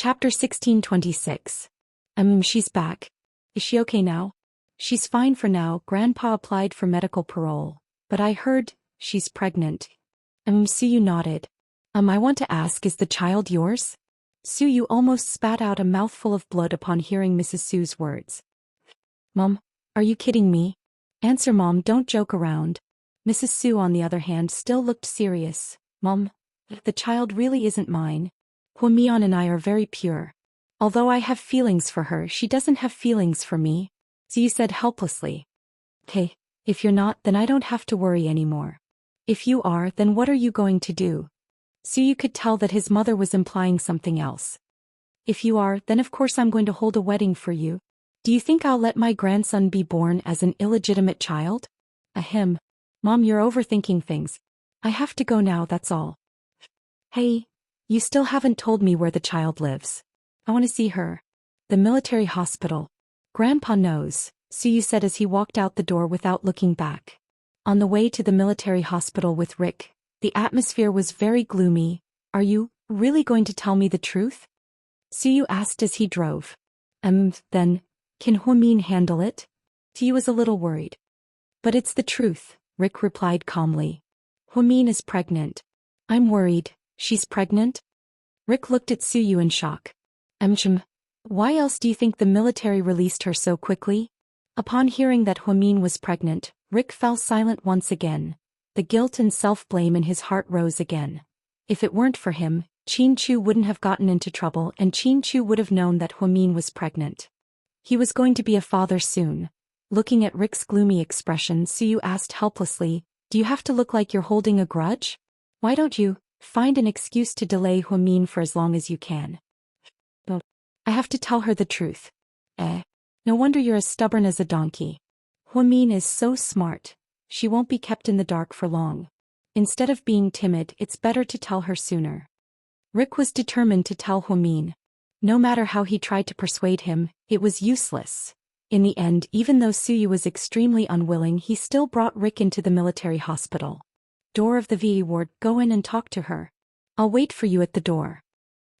Chapter 1626. She's back. Is she okay now? She's fine for now. Grandpa applied for medical parole. But I heard, she's pregnant. Suyu nodded. I want to ask, is the child yours? Suyu almost spat out a mouthful of blood upon hearing Mrs. Su's words. Mom, are you kidding me? Answer, Mom, don't joke around. Mrs. Su, on the other hand, still looked serious. Mom, the child really isn't mine. Huamian and I are very pure. Although I have feelings for her, she doesn't have feelings for me. Ziyu said helplessly. Okay, if you're not, then I don't have to worry anymore. If you are, then what are you going to do? Suyu could tell that his mother was implying something else. If you are, then of course I'm going to hold a wedding for you. Do you think I'll let my grandson be born as an illegitimate child? Ahem. Mom, you're overthinking things. I have to go now, that's all. Hey, you still haven't told me where the child lives. I want to see her. The military hospital. Grandpa knows, Suyu said as he walked out the door without looking back. On the way to the military hospital with Rick, the atmosphere was very gloomy. Are you really going to tell me the truth? Suyu asked as he drove. Then, can Huamin handle it? Suyu was a little worried. But it's the truth, Rick replied calmly. Huamin is pregnant. I'm worried. She's pregnant? Rick looked at Suyu in shock. Why else do you think the military released her so quickly? Upon hearing that Huamin was pregnant, Rick fell silent once again. The guilt and self-blame in his heart rose again. If it weren't for him, Qin Chu wouldn't have gotten into trouble and Qin Chu would have known that Huamin was pregnant. He was going to be a father soon. Looking at Rick's gloomy expression, Suyu asked helplessly, do you have to look like you're holding a grudge? Why don't you find an excuse to delay Huamin for as long as you can? But I have to tell her the truth. No wonder you're as stubborn as a donkey. Huamin is so smart. She won't be kept in the dark for long. Instead of being timid, it's better to tell her sooner. Rick was determined to tell Huamin. No matter how he tried to persuade him, it was useless. In the end, even though Suyu was extremely unwilling, he still brought Rick into the military hospital. Door of the VE ward, go in and talk to her. I'll wait for you at the door.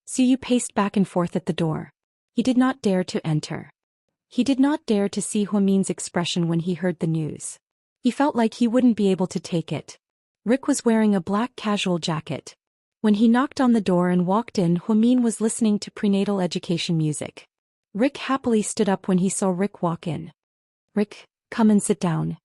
Suyu paced back and forth at the door. He did not dare to enter. He did not dare to see Huamin's expression when he heard the news. He felt like he wouldn't be able to take it. Rick was wearing a black casual jacket. When he knocked on the door and walked in, Huamin was listening to prenatal education music. Rick happily stood up when he saw Rick walk in. Rick, come and sit down.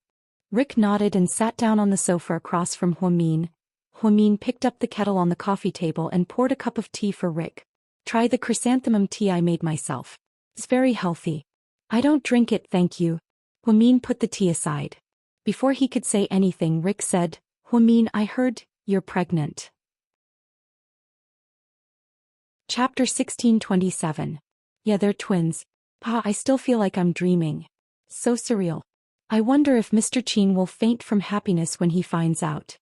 Rick nodded and sat down on the sofa across from Huamin. Huamin picked up the kettle on the coffee table and poured a cup of tea for Rick. Try the chrysanthemum tea I made myself. It's very healthy. I don't drink it, thank you. Huamin put the tea aside. Before he could say anything, Rick said, Huamin, I heard, you're pregnant. Chapter 1627. Yeah, they're twins. I still feel like I'm dreaming. So surreal. I wonder if Mr. Qin will faint from happiness when he finds out.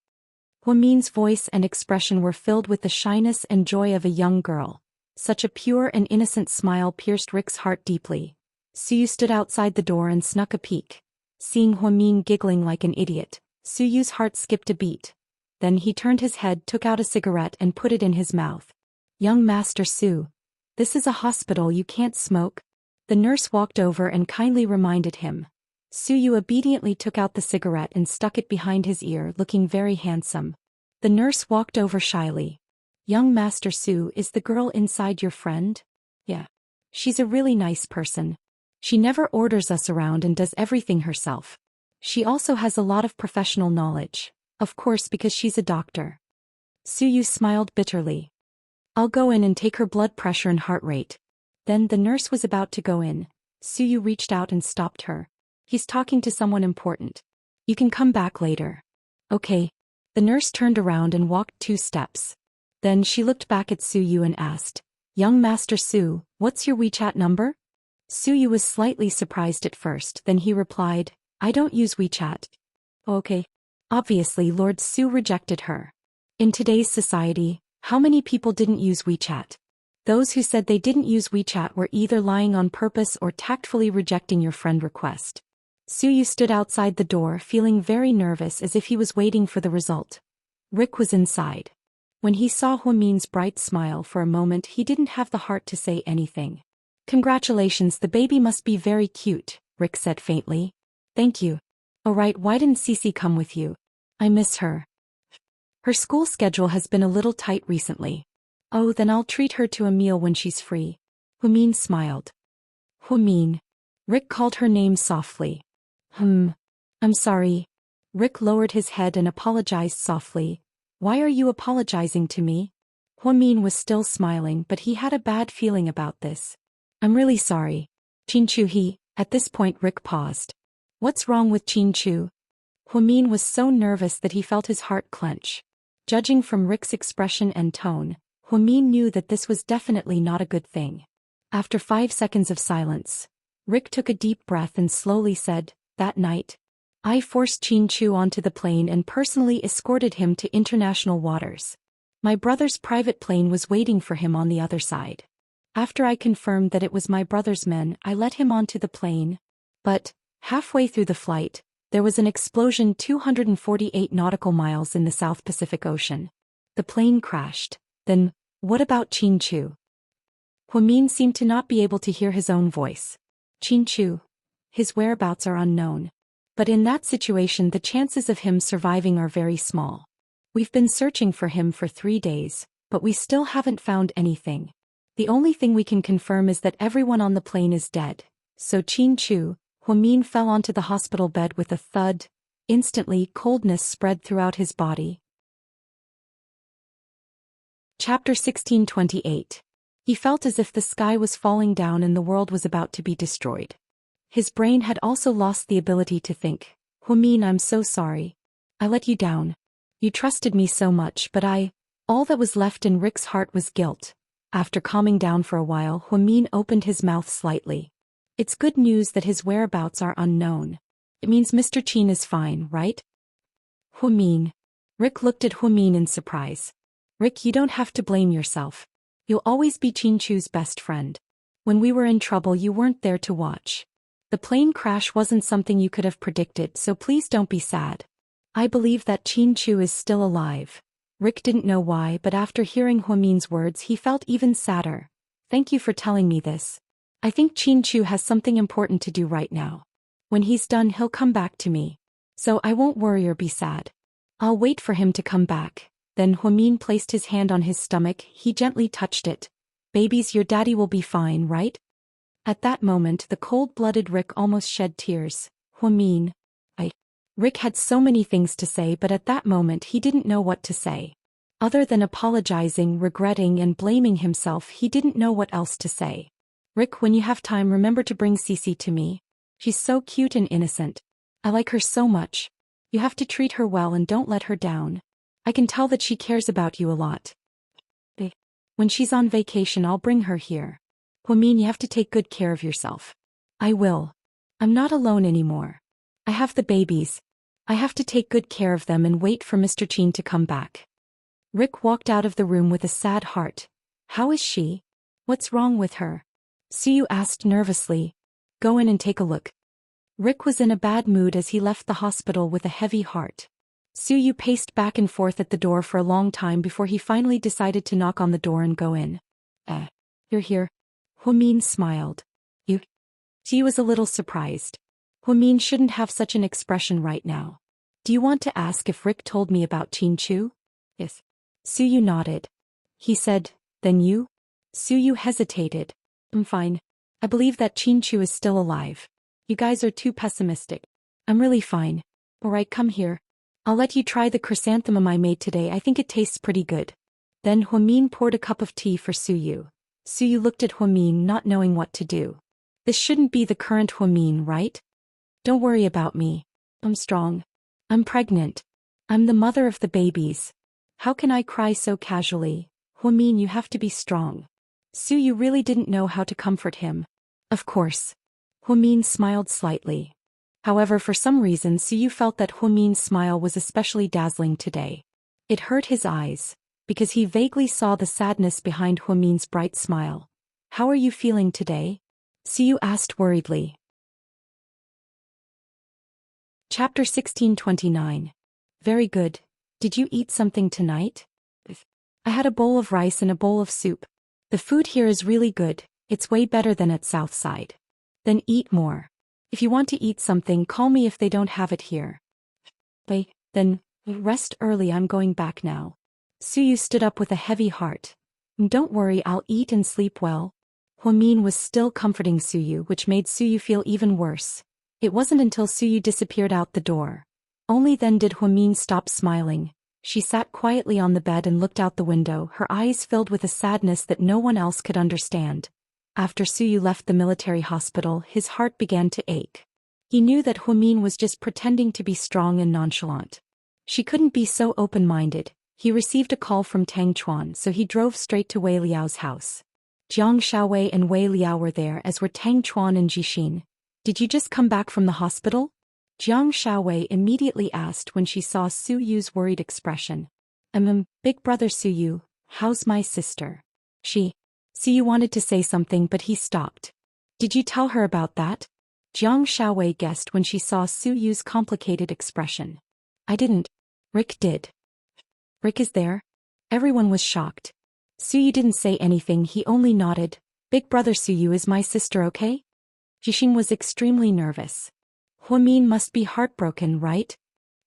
Huamin's voice and expression were filled with the shyness and joy of a young girl. Such a pure and innocent smile pierced Rick's heart deeply. Suyu stood outside the door and snuck a peek. Seeing Huamin giggling like an idiot, Suyu's heart skipped a beat. Then he turned his head, took out a cigarette and put it in his mouth. Young Master Su. This is a hospital, you can't smoke. The nurse walked over and kindly reminded him. Suyu obediently took out the cigarette and stuck it behind his ear, looking very handsome. The nurse walked over shyly. Young Master Su, is the girl inside your friend? Yeah. She's a really nice person. She never orders us around and does everything herself. She also has a lot of professional knowledge. Of course, because she's a doctor. Suyu smiled bitterly. I'll go in and take her blood pressure and heart rate. Then the nurse was about to go in. Suyu reached out and stopped her. He's talking to someone important. You can come back later. Okay. The nurse turned around and walked 2 steps. Then she looked back at Suyu and asked, Young Master Su, what's your WeChat number? Suyu was slightly surprised at first, then he replied, I don't use WeChat. Okay. Obviously Lord Su rejected her. In today's society, how many people didn't use WeChat? Those who said they didn't use WeChat were either lying on purpose or tactfully rejecting your friend request. Suyu stood outside the door feeling very nervous as if he was waiting for the result. Rick was inside. When he saw Huamin's bright smile for a moment, he didn't have the heart to say anything. Congratulations, the baby must be very cute, Rick said faintly. Thank you. Alright, why didn't Cece come with you? I miss her. Her school schedule has been a little tight recently. Oh, then I'll treat her to a meal when she's free. Huamin smiled. Huamin. Rick called her name softly. I'm sorry. Rick lowered his head and apologized softly. Why are you apologizing to me? Huamin was still smiling, but he had a bad feeling about this. I'm really sorry. Chinchu. At this point Rick paused. What's wrong with Chinchu? Huamin was so nervous that he felt his heart clench. Judging from Rick's expression and tone, Huamin knew that this was definitely not a good thing. After 5 seconds of silence, Rick took a deep breath and slowly said, that night, I forced Chinchu onto the plane and personally escorted him to international waters. My brother's private plane was waiting for him on the other side. After I confirmed that it was my brother's men, I let him onto the plane. But, halfway through the flight, there was an explosion 248 nautical miles in the South Pacific Ocean. The plane crashed. Then, what about Chinchu? Huamin seemed to not be able to hear his own voice. Chinchu. His whereabouts are unknown. But in that situation the chances of him surviving are very small. We've been searching for him for 3 days, but we still haven't found anything. The only thing we can confirm is that everyone on the plane is dead. So Chinchu. Huamin fell onto the hospital bed with a thud. Instantly, coldness spread throughout his body. Chapter 1628. He felt as if the sky was falling down and the world was about to be destroyed. His brain had also lost the ability to think. Huamin, I'm so sorry. I let you down. You trusted me so much, but all that was left in Rick's heart was guilt. After calming down for a while, Huamin opened his mouth slightly. It's good news that his whereabouts are unknown. It means Mr. Chin is fine, right? Huamin. Rick looked at Huamin in surprise. Rick, you don't have to blame yourself. You'll always be Chinchu's best friend. When we were in trouble you weren't there to watch. The plane crash wasn't something you could have predicted, so please don't be sad. I believe that Chinchu is still alive. Rick didn't know why, but after hearing Huamin's words he felt even sadder. Thank you for telling me this. I think Chinchu has something important to do right now. When he's done he'll come back to me. So I won't worry or be sad. I'll wait for him to come back. Then Huamin placed his hand on his stomach. He gently touched it. Babies, your daddy will be fine, right? At that moment the cold-blooded Rick almost shed tears. Huamin. Rick had so many things to say, but at that moment he didn't know what to say. Other than apologizing, regretting and blaming himself, he didn't know what else to say. Rick, when you have time remember to bring Cece to me. She's so cute and innocent. I like her so much. You have to treat her well and don't let her down. I can tell that she cares about you a lot. When she's on vacation I'll bring her here. Huamin, you have to take good care of yourself. I will. I'm not alone anymore. I have the babies. I have to take good care of them and wait for Mr. Chin to come back. Rick walked out of the room with a sad heart. How is she? What's wrong with her? Suyu asked nervously. Go in and take a look. Rick was in a bad mood as he left the hospital with a heavy heart. Suyu paced back and forth at the door for a long time before he finally decided to knock on the door and go in. You're here. Huamin smiled. You? She was a little surprised. Huamin shouldn't have such an expression right now. Do you want to ask if Rick told me about Chinchu? Yes. Suyu nodded. He said, then you? Suyu hesitated. I'm fine. I believe that Chinchu is still alive. You guys are too pessimistic. I'm really fine. Alright, come here. I'll let you try the chrysanthemum I made today. I think it tastes pretty good. Then Huamin poured a cup of tea for Suyu. Suyu looked at Huamin, not knowing what to do. This shouldn't be the current Huamin, right? Don't worry about me. I'm strong. I'm pregnant. I'm the mother of the babies. How can I cry so casually? Huamin, you have to be strong. Suyu really didn't know how to comfort him. Of course. Huamin smiled slightly. However, for some reason Suyu felt that Huamin's smile was especially dazzling today. It hurt his eyes, because he vaguely saw the sadness behind Huamin's bright smile. How are you feeling today? Suyu asked worriedly. Chapter 1629. Very good. Did you eat something tonight? I had a bowl of rice and a bowl of soup. The food here is really good, it's way better than at Southside. Then eat more. If you want to eat something, call me if they don't have it here. Then, rest early, I'm going back now. Suyu stood up with a heavy heart. Don't worry, I'll eat and sleep well. Huamin was still comforting Suyu, which made Suyu feel even worse. It wasn't until Suyu disappeared out the door. Only then did Huamin stop smiling. She sat quietly on the bed and looked out the window, her eyes filled with a sadness that no one else could understand. After Suyu left the military hospital, his heart began to ache. He knew that Huamin was just pretending to be strong and nonchalant. She couldn't be so open-minded. He received a call from Tang Chuan, so he drove straight to Wei Liao's house. Jiang Xiaowei and Wei Liao were there, as were Tang Chuan and Jixin. Did you just come back from the hospital? Jiang Xiaowei immediately asked when she saw Suyu's worried expression. Big brother Suyu, how's my sister? Suyu wanted to say something but he stopped. Did you tell her about that? Jiang Xiaowei guessed when she saw Suyu's complicated expression. I didn't. Rick did. Rick is there? Everyone was shocked. Suyu didn't say anything, he only nodded. Big brother Suyu, is my sister okay? Jixin was extremely nervous. Huamin must be heartbroken, right?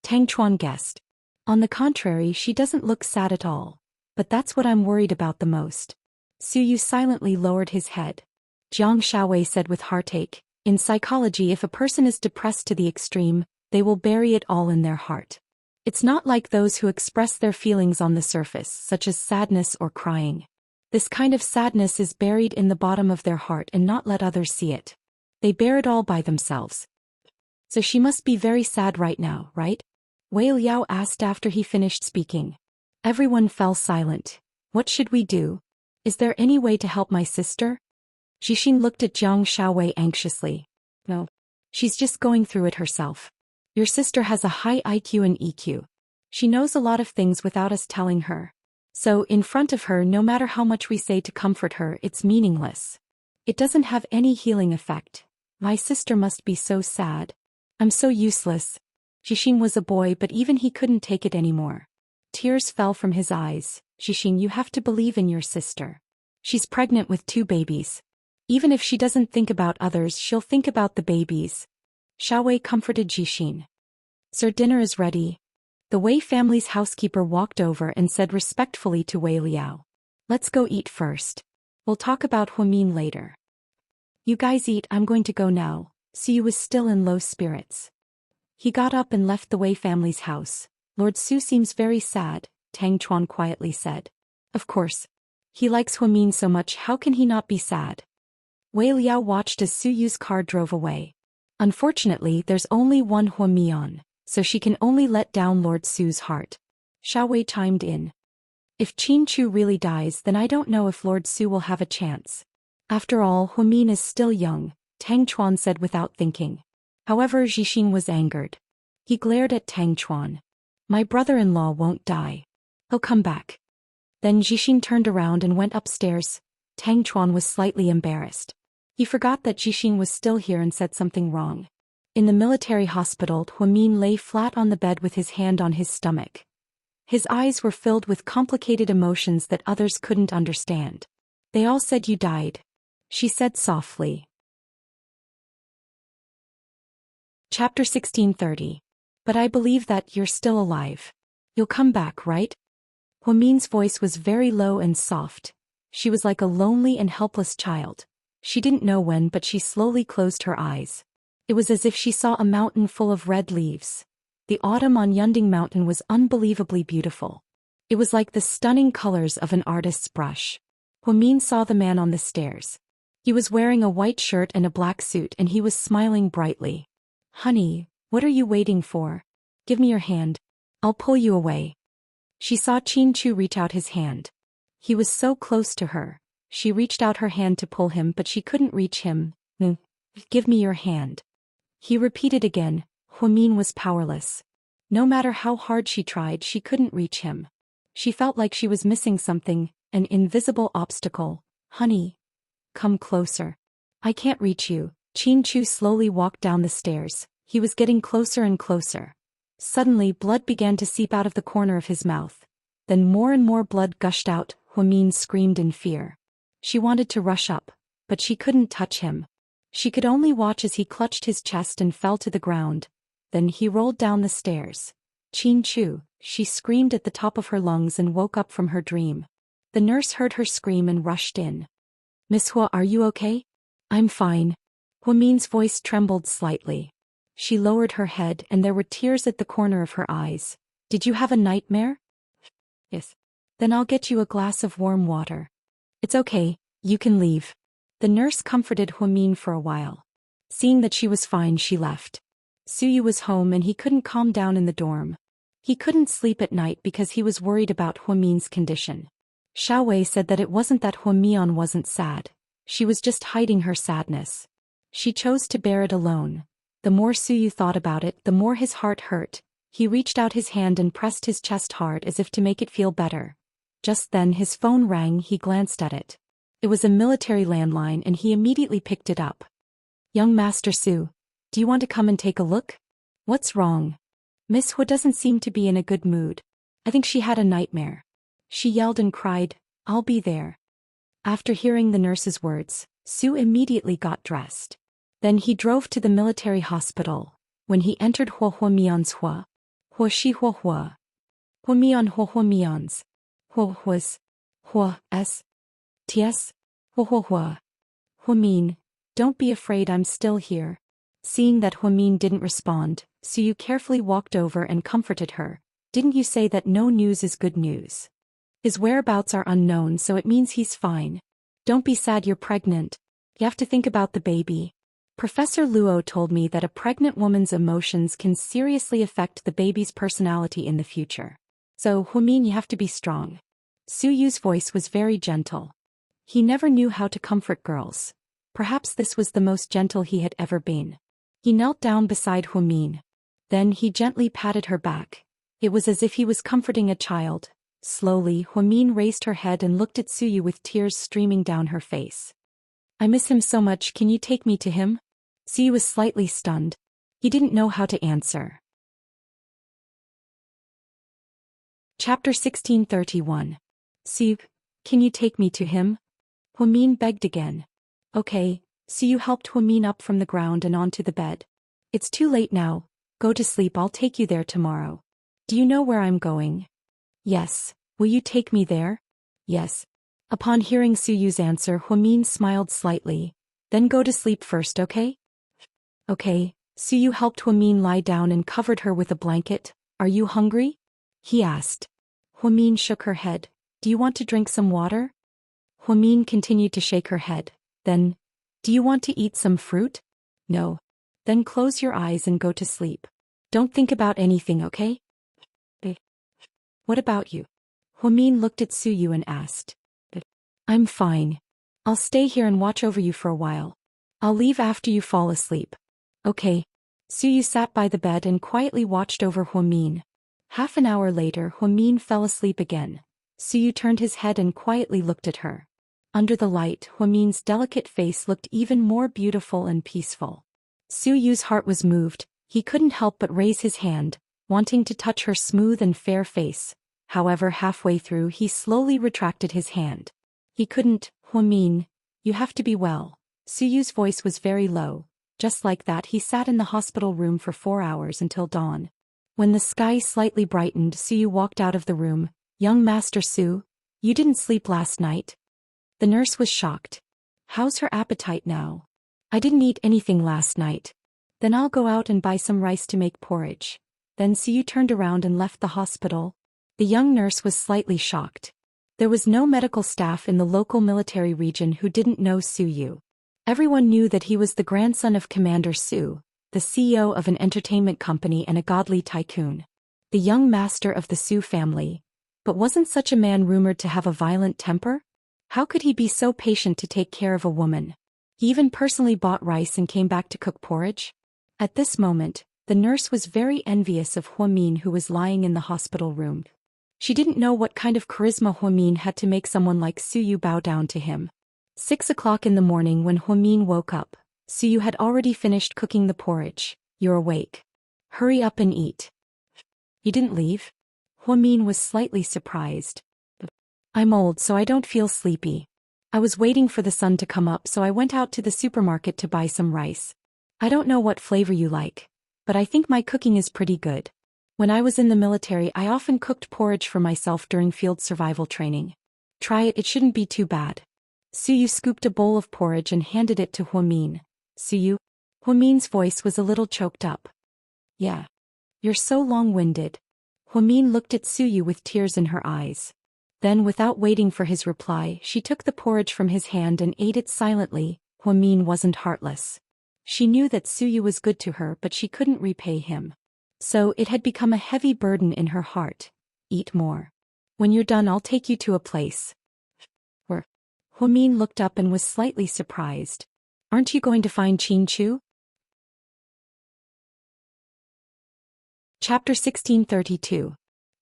Tang Chuan guessed. On the contrary, she doesn't look sad at all. But that's what I'm worried about the most. Suyu silently lowered his head. Jiang Xiaowei said with heartache, in psychology, if a person is depressed to the extreme, they will bury it all in their heart. It's not like those who express their feelings on the surface, such as sadness or crying. This kind of sadness is buried in the bottom of their heart and not let others see it. They bear it all by themselves. So she must be very sad right now, right? Wei Liao asked after he finished speaking. Everyone fell silent. What should we do? Is there any way to help my sister? Jixin looked at Jiang Xiaowei anxiously. No. She's just going through it herself. Your sister has a high IQ and EQ. She knows a lot of things without us telling her. So, in front of her, no matter how much we say to comfort her, it's meaningless. It doesn't have any healing effect. My sister must be so sad. I'm so useless. Jixin was a boy, but even he couldn't take it anymore. Tears fell from his eyes. Jixin, you have to believe in your sister. She's pregnant with 2 babies. Even if she doesn't think about others, she'll think about the babies. Xiaowei comforted Jixin. Sir, dinner is ready. The Wei family's housekeeper walked over and said respectfully to Wei Liao. Let's go eat first. We'll talk about Huamin later. You guys eat, I'm going to go now. Suyu was still in low spirits. He got up and left the Wei family's house. Lord Su seems very sad, Tang Chuan quietly said. Of course. He likes Huamin so much, how can he not be sad? Wei Liao watched as Suyu's car drove away. Unfortunately, there's only one Huamian, so she can only let down Lord Su's heart. Xiaowei chimed in. If Qin Chu really dies, then I don't know if Lord Su will have a chance. After all, Huamin is still young, Tang Chuan said without thinking. However, Jixin was angered. He glared at Tang Chuan. My brother-in-law won't die. He'll come back. Then Jixin turned around and went upstairs. Tang Chuan was slightly embarrassed. He forgot that Jixin was still here and said something wrong. In the military hospital, Huamin lay flat on the bed with his hand on his stomach. His eyes were filled with complicated emotions that others couldn't understand. They all said you died. She said softly. Chapter 1630. But I believe that you're still alive. You'll come back, right? Huamin's voice was very low and soft. She was like a lonely and helpless child. She didn't know when, but she slowly closed her eyes. It was as if she saw a mountain full of red leaves. The autumn on Yunding Mountain was unbelievably beautiful. It was like the stunning colors of an artist's brush. Huamin saw the man on the stairs. He was wearing a white shirt and a black suit, and he was smiling brightly. Honey, what are you waiting for? Give me your hand. I'll pull you away. She saw Qin Chu reach out his hand. He was so close to her. She reached out her hand to pull him, but she couldn't reach him. Give me your hand. He repeated again. Huamin was powerless. No matter how hard she tried, she couldn't reach him. She felt like she was missing something, an invisible obstacle. Honey, come closer. I can't reach you. Qin Chu slowly walked down the stairs. He was getting closer and closer. Suddenly, blood began to seep out of the corner of his mouth. Then more and more blood gushed out. Huamin screamed in fear. She wanted to rush up, but she couldn't touch him. She could only watch as he clutched his chest and fell to the ground. Then he rolled down the stairs. Chin Chu, she screamed at the top of her lungs and woke up from her dream. The nurse heard her scream and rushed in. Miss Hua, are you okay? I'm fine. Huamin's voice trembled slightly. She lowered her head and there were tears at the corner of her eyes. Did you have a nightmare? Yes. Then I'll get you a glass of warm water. It's okay, you can leave. The nurse comforted Huamin for a while. Seeing that she was fine, she left. Suyu was home and he couldn't calm down in the dorm. He couldn't sleep at night because he was worried about Huamin's condition. Xiaowei said that it wasn't that Huamian wasn't sad. She was just hiding her sadness. She chose to bear it alone. The more Suyu thought about it, the more his heart hurt. He reached out his hand and pressed his chest hard as if to make it feel better. Just then his phone rang. He glanced at it. It was a military landline and he immediately picked it up. Young Master Su, do you want to come and take a look? What's wrong? Miss Hua doesn't seem to be in a good mood. I think she had a nightmare. She yelled and cried, I'll be there. After hearing the nurse's words, Su immediately got dressed. Then he drove to the military hospital. When he entered Huamian's Hua Shi Hua, Huamian Huamian's, Hua's, Hua's, Ts, Hua. Huamin, don't be afraid, I'm still here. Seeing that Huamin didn't respond, Suyu carefully walked over and comforted her. Didn't you say that no news is good news? His whereabouts are unknown, so it means he's fine. Don't be sad, you're pregnant. You have to think about the baby. Professor Luo told me that a pregnant woman's emotions can seriously affect the baby's personality in the future. So, Huamin, you have to be strong. Suyu's voice was very gentle. He never knew how to comfort girls. Perhaps this was the most gentle he had ever been. He knelt down beside Huamin. Then he gently patted her back. It was as if he was comforting a child. Slowly, Huamin raised her head and looked at Suyu with tears streaming down her face. I miss him so much, can you take me to him? Suyu was slightly stunned. He didn't know how to answer. Chapter 1631. Suyu, can you take me to him? Huamin begged again. Okay, Suyu helped Huamin up from the ground and onto the bed. It's too late now. Go to sleep, I'll take you there tomorrow. Do you know where I'm going? Yes. Will you take me there? Yes. Upon hearing Suyu's answer, Huamin smiled slightly. Then go to sleep first, okay? Okay. Suyu helped Huamin lie down and covered her with a blanket. Are you hungry? He asked. Huamin shook her head. Do you want to drink some water? Huamin continued to shake her head. Then, do you want to eat some fruit? No. Then close your eyes and go to sleep. Don't think about anything, okay? What about you? Huamin looked at Suyu and asked. I'm fine. I'll stay here and watch over you for a while. I'll leave after you fall asleep. Okay. Suyu sat by the bed and quietly watched over Huamin. Half an hour later, Huamin fell asleep again. Suyu turned his head and quietly looked at her. Under the light, Huamin's delicate face looked even more beautiful and peaceful. Suyu's heart was moved. He couldn't help but raise his hand, wanting to touch her smooth and fair face. However, halfway through he slowly retracted his hand. He couldn't. Huamin, you have to be well. Suyu's voice was very low. Just like that he sat in the hospital room for 4 hours until dawn. When the sky slightly brightened, Suyu walked out of the room. Young Master Su, you didn't sleep last night? The nurse was shocked. How's her appetite now? I didn't eat anything last night. Then I'll go out and buy some rice to make porridge. Then Suyu turned around and left the hospital. The young nurse was slightly shocked. There was no medical staff in the local military region who didn't know Suyu. Everyone knew that he was the grandson of Commander Su, the CEO of an entertainment company and a godly tycoon. The young master of the Su family. But wasn't such a man rumored to have a violent temper? How could he be so patient to take care of a woman? He even personally bought rice and came back to cook porridge? At this moment, the nurse was very envious of Huamin, who was lying in the hospital room. She didn't know what kind of charisma Huamin had to make someone like Suyu bow down to him. 6 o'clock in the morning when Huamin woke up, Suyu had already finished cooking the porridge. You're awake. Hurry up and eat. You didn't leave? Huamin was slightly surprised. I'm old so I don't feel sleepy. I was waiting for the sun to come up so I went out to the supermarket to buy some rice. I don't know what flavor you like, but I think my cooking is pretty good. When I was in the military I often cooked porridge for myself during field survival training. Try it, it shouldn't be too bad. Suyu scooped a bowl of porridge and handed it to Huamin. Suyu? Huamin's voice was a little choked up. Yeah. You're so long-winded. Huamin looked at Suyu with tears in her eyes. Then without waiting for his reply, she took the porridge from his hand and ate it silently. Huamin wasn't heartless. She knew that Suyu was good to her but she couldn't repay him. So it had become a heavy burden in her heart. Eat more. When you're done I'll take you to a place. Where? Huamin looked up and was slightly surprised. Aren't you going to find Chinchu? Chapter 1632.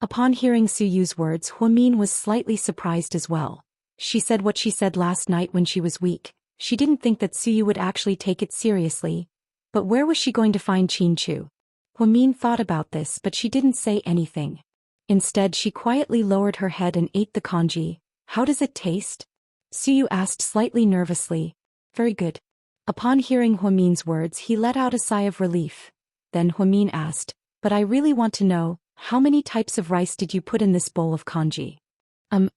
Upon hearing Suyu's words, Huamin was slightly surprised as well. She said what she said last night when she was weak. She didn't think that Suyu would actually take it seriously. But where was she going to find Chinchu? Huamin thought about this but she didn't say anything. Instead she quietly lowered her head and ate the congee. How does it taste? Suyu asked slightly nervously. Very good. Upon hearing Huamin's words he let out a sigh of relief. Then Huamin asked, but I really want to know, how many types of rice did you put in this bowl of congee?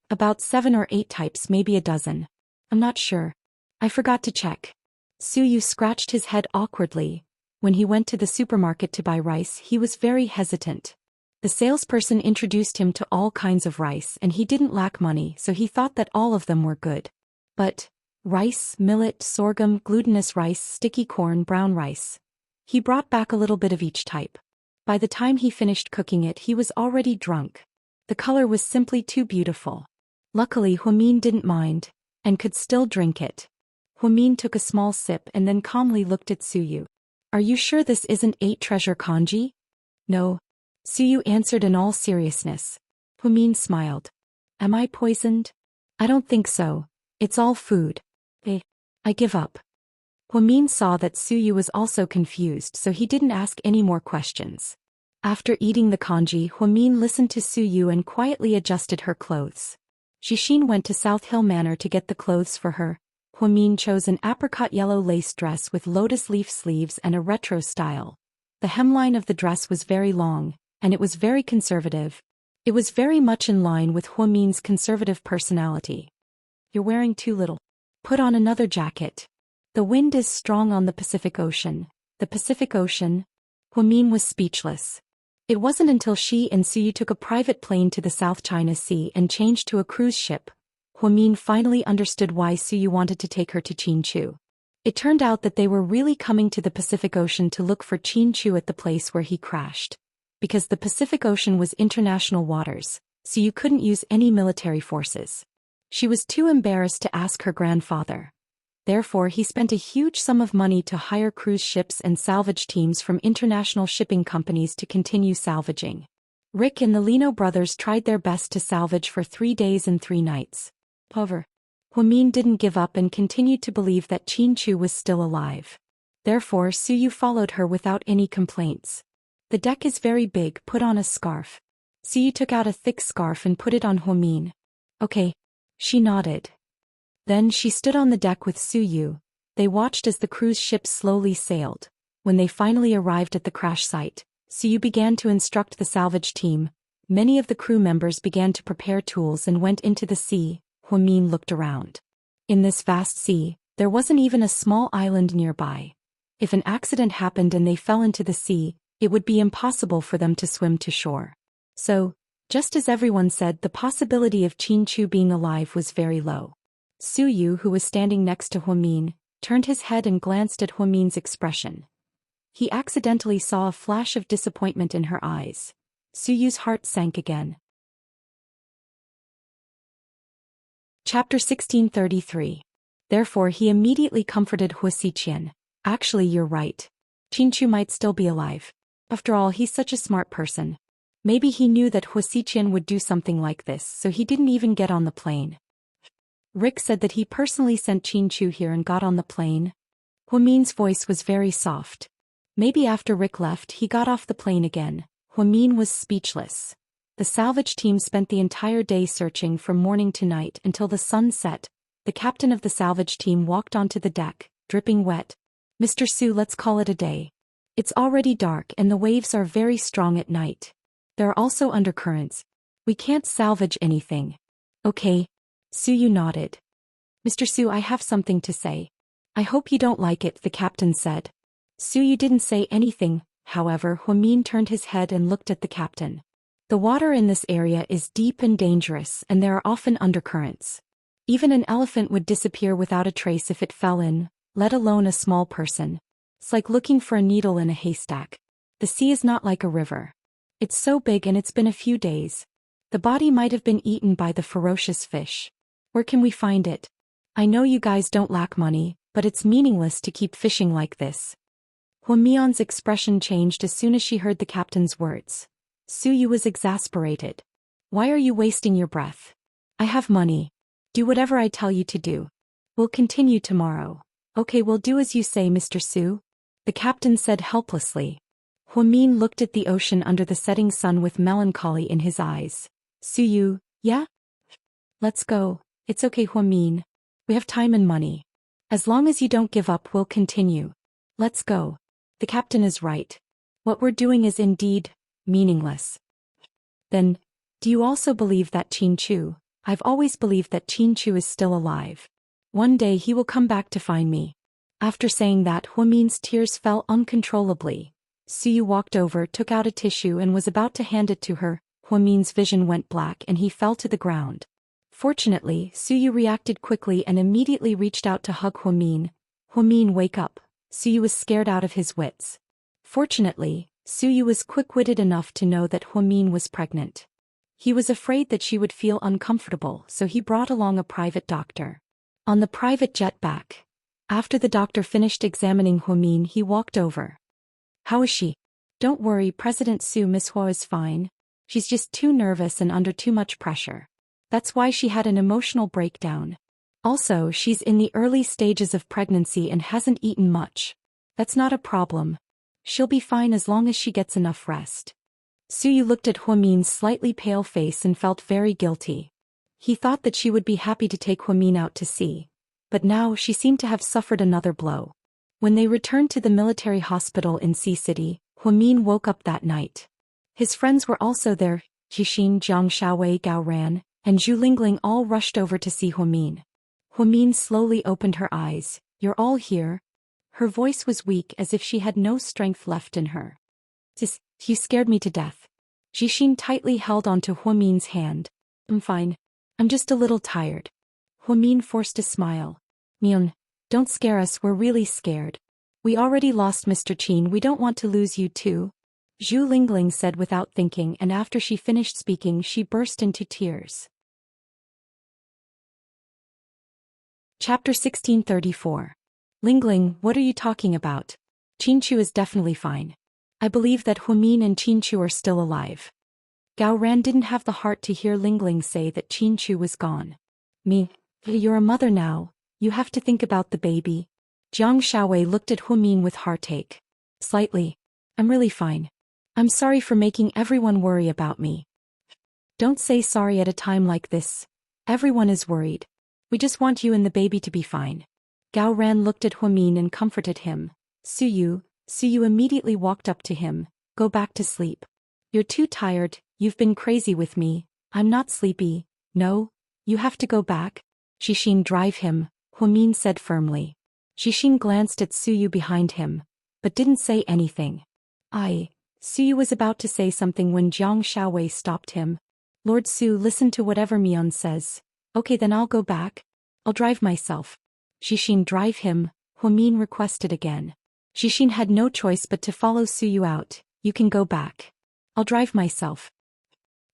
About 7 or 8 types, maybe a dozen. I'm not sure. I forgot to check. Suyu scratched his head awkwardly. When he went to the supermarket to buy rice he was very hesitant. The salesperson introduced him to all kinds of rice and he didn't lack money so he thought that all of them were good. But rice, millet, sorghum, glutinous rice, sticky corn, brown rice. He brought back a little bit of each type. By the time he finished cooking it he was already drunk. The color was simply too beautiful. Luckily Huamin didn't mind, and could still drink it. Huamin took a small sip and then calmly looked at Suyu. Are you sure this isn't 8 treasure congee? No. Suyu answered in all seriousness. Huamin smiled. Am I poisoned? I don't think so. It's all food. I give up. Huamin saw that Suyu was also confused so he didn't ask any more questions. After eating the congee Huamin listened to Suyu and quietly adjusted her clothes. Jixin went to South Hill Manor to get the clothes for her. Huamin chose an apricot yellow lace dress with lotus leaf sleeves and a retro style. The hemline of the dress was very long, and it was very conservative. It was very much in line with Huamin's conservative personality. You're wearing too little. Put on another jacket. The wind is strong on the Pacific Ocean. The Pacific Ocean? Huamin was speechless. It wasn't until she and Suyu took a private plane to the South China Sea and changed to a cruise ship. Huamin finally understood why Suyu wanted to take her to Chinchu. It turned out that they were really coming to the Pacific Ocean to look for Chinchu at the place where he crashed. Because the Pacific Ocean was international waters, Suyu couldn't use any military forces. She was too embarrassed to ask her grandfather. Therefore he spent a huge sum of money to hire cruise ships and salvage teams from international shipping companies to continue salvaging. Rick and the Lino brothers tried their best to salvage for 3 days and 3 nights. However, Huamin didn't give up and continued to believe that Chinchu was still alive. Therefore Suyu followed her without any complaints. The deck is very big, put on a scarf. Suyu took out a thick scarf and put it on Huamin. Okay. She nodded. Then she stood on the deck with Suyu. They watched as the cruise ship slowly sailed. When they finally arrived at the crash site, Suyu began to instruct the salvage team. Many of the crew members began to prepare tools and went into the sea. Huamin looked around. In this vast sea, there wasn't even a small island nearby. If an accident happened and they fell into the sea, it would be impossible for them to swim to shore. So, just as everyone said, the possibility of Chinchu being alive was very low. Suyu, who was standing next to Huamin, turned his head and glanced at Huamin's expression. He accidentally saw a flash of disappointment in her eyes. Suyu's heart sank again. Chapter 1633. Therefore he immediately comforted Huasiqian. Actually, you're right. Chinchu might still be alive. After all, he's such a smart person. Maybe he knew that Huasiqian would do something like this, so he didn't even get on the plane. Rick said that he personally sent Chinchu here and got on the plane. Huamin's voice was very soft. Maybe after Rick left he got off the plane again. Huamin was speechless. The salvage team spent the entire day searching from morning to night until the sun set. The captain of the salvage team walked onto the deck, dripping wet. Mr. Sue, let's call it a day. It's already dark and the waves are very strong at night. There are also undercurrents. We can't salvage anything. Okay. Sue nodded. Mr. Sue, I have something to say. I hope you don't like it, the captain said. Sue didn't say anything, however. Huamin turned his head and looked at the captain. The water in this area is deep and dangerous and there are often undercurrents. Even an elephant would disappear without a trace if it fell in, let alone a small person. It's like looking for a needle in a haystack. The sea is not like a river. It's so big and it's been a few days. The body might have been eaten by the ferocious fish. Where can we find it? I know you guys don't lack money, but it's meaningless to keep fishing like this. Huamion's expression changed as soon as she heard the captain's words. Suyu was exasperated. Why are you wasting your breath? I have money. Do whatever I tell you to do. We'll continue tomorrow. Okay, we'll do as you say, Mr. Su. The captain said helplessly. Huamin looked at the ocean under the setting sun with melancholy in his eyes. Suyu, yeah? Let's go. It's okay, Huamin. We have time and money. As long as you don't give up, we'll continue. Let's go. The captain is right. What we're doing is indeed meaningless. Then, do you also believe that Chinchu? I've always believed that Chinchu is still alive. One day he will come back to find me. After saying that, Huamin's tears fell uncontrollably. Suyu walked over, took out a tissue and was about to hand it to her. Huamin's vision went black and he fell to the ground. Fortunately, Suyu reacted quickly and immediately reached out to hug Huamin. Huamin, wake up. Suyu was scared out of his wits. Fortunately, Suyu was quick-witted enough to know that Huamin was pregnant. He was afraid that she would feel uncomfortable, so he brought along a private doctor. On the private jet back. After the doctor finished examining Huamin, he walked over. How is she? Don't worry, President Su, Miss Hua is fine. She's just too nervous and under too much pressure. That's why she had an emotional breakdown. Also, she's in the early stages of pregnancy and hasn't eaten much. That's not a problem. She'll be fine as long as she gets enough rest. Suyu looked at Huamin's slightly pale face and felt very guilty. He thought that she would be happy to take Huamin out to sea. But now she seemed to have suffered another blow. When they returned to the military hospital in Sea City, Huamin woke up that night. His friends were also there. Jixin, Jiang Shaowei, Gao Ran, and Zhu Lingling all rushed over to see Huamin. Huamin slowly opened her eyes. You're all here? Her voice was weak as if she had no strength left in her. You scared me to death. Jixin tightly held onto Huamin's hand. I'm fine. I'm just a little tired. Huamin forced a smile. Mion, don't scare us, we're really scared. We already lost Mr. Qin, we don't want to lose you too. Zhu Lingling said without thinking, and after she finished speaking she burst into tears. Chapter 1634. Lingling, what are you talking about? Chinchu is definitely fine. I believe that Huamin and Chinchu are still alive. Gao Ran didn't have the heart to hear Lingling say that Chinchu was gone. You're a mother now, you have to think about the baby. Jiang Shaowei looked at Huamin with heartache. Slightly. I'm really fine. I'm sorry for making everyone worry about me. Don't say sorry at a time like this. Everyone is worried. We just want you and the baby to be fine. Gao Ran looked at Huamin and comforted him. Suyu immediately walked up to him. Go back to sleep. You're too tired, you've been crazy with me. I'm not sleepy. No, you have to go back. Jixin, drive him, Huamin said firmly. Jixin glanced at Suyu behind him, but didn't say anything. Suyu was about to say something when Jiang Shaowei stopped him. Lord Su, listen to whatever Mion says. Okay, then I'll go back. I'll drive myself. Jixin, drive him, Huamin requested again. Jixin had no choice but to follow Suyu out. You can go back. I'll drive myself.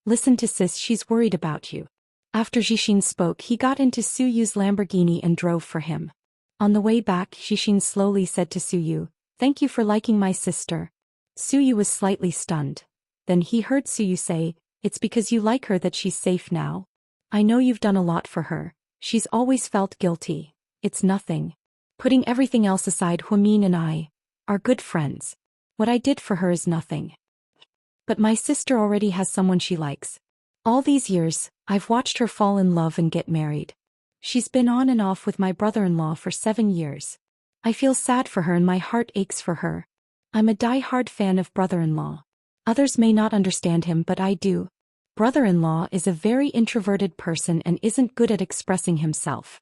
Listen to sis, she's worried about you. After Jixin spoke, he got into Suyu's Lamborghini and drove for him. On the way back, Jixin slowly said to Suyu, thank you for liking my sister. Suyu was slightly stunned. Then he heard Suyu say, it's because you like her that she's safe now. I know you've done a lot for her. She's always felt guilty. It's nothing. Putting everything else aside, Huamin and I are good friends. What I did for her is nothing. But my sister already has someone she likes. All these years, I've watched her fall in love and get married. She's been on and off with my brother-in-law for 7 years. I feel sad for her and my heart aches for her. I'm a die-hard fan of brother-in-law. Others may not understand him, but I do. Brother-in-law is a very introverted person and isn't good at expressing himself.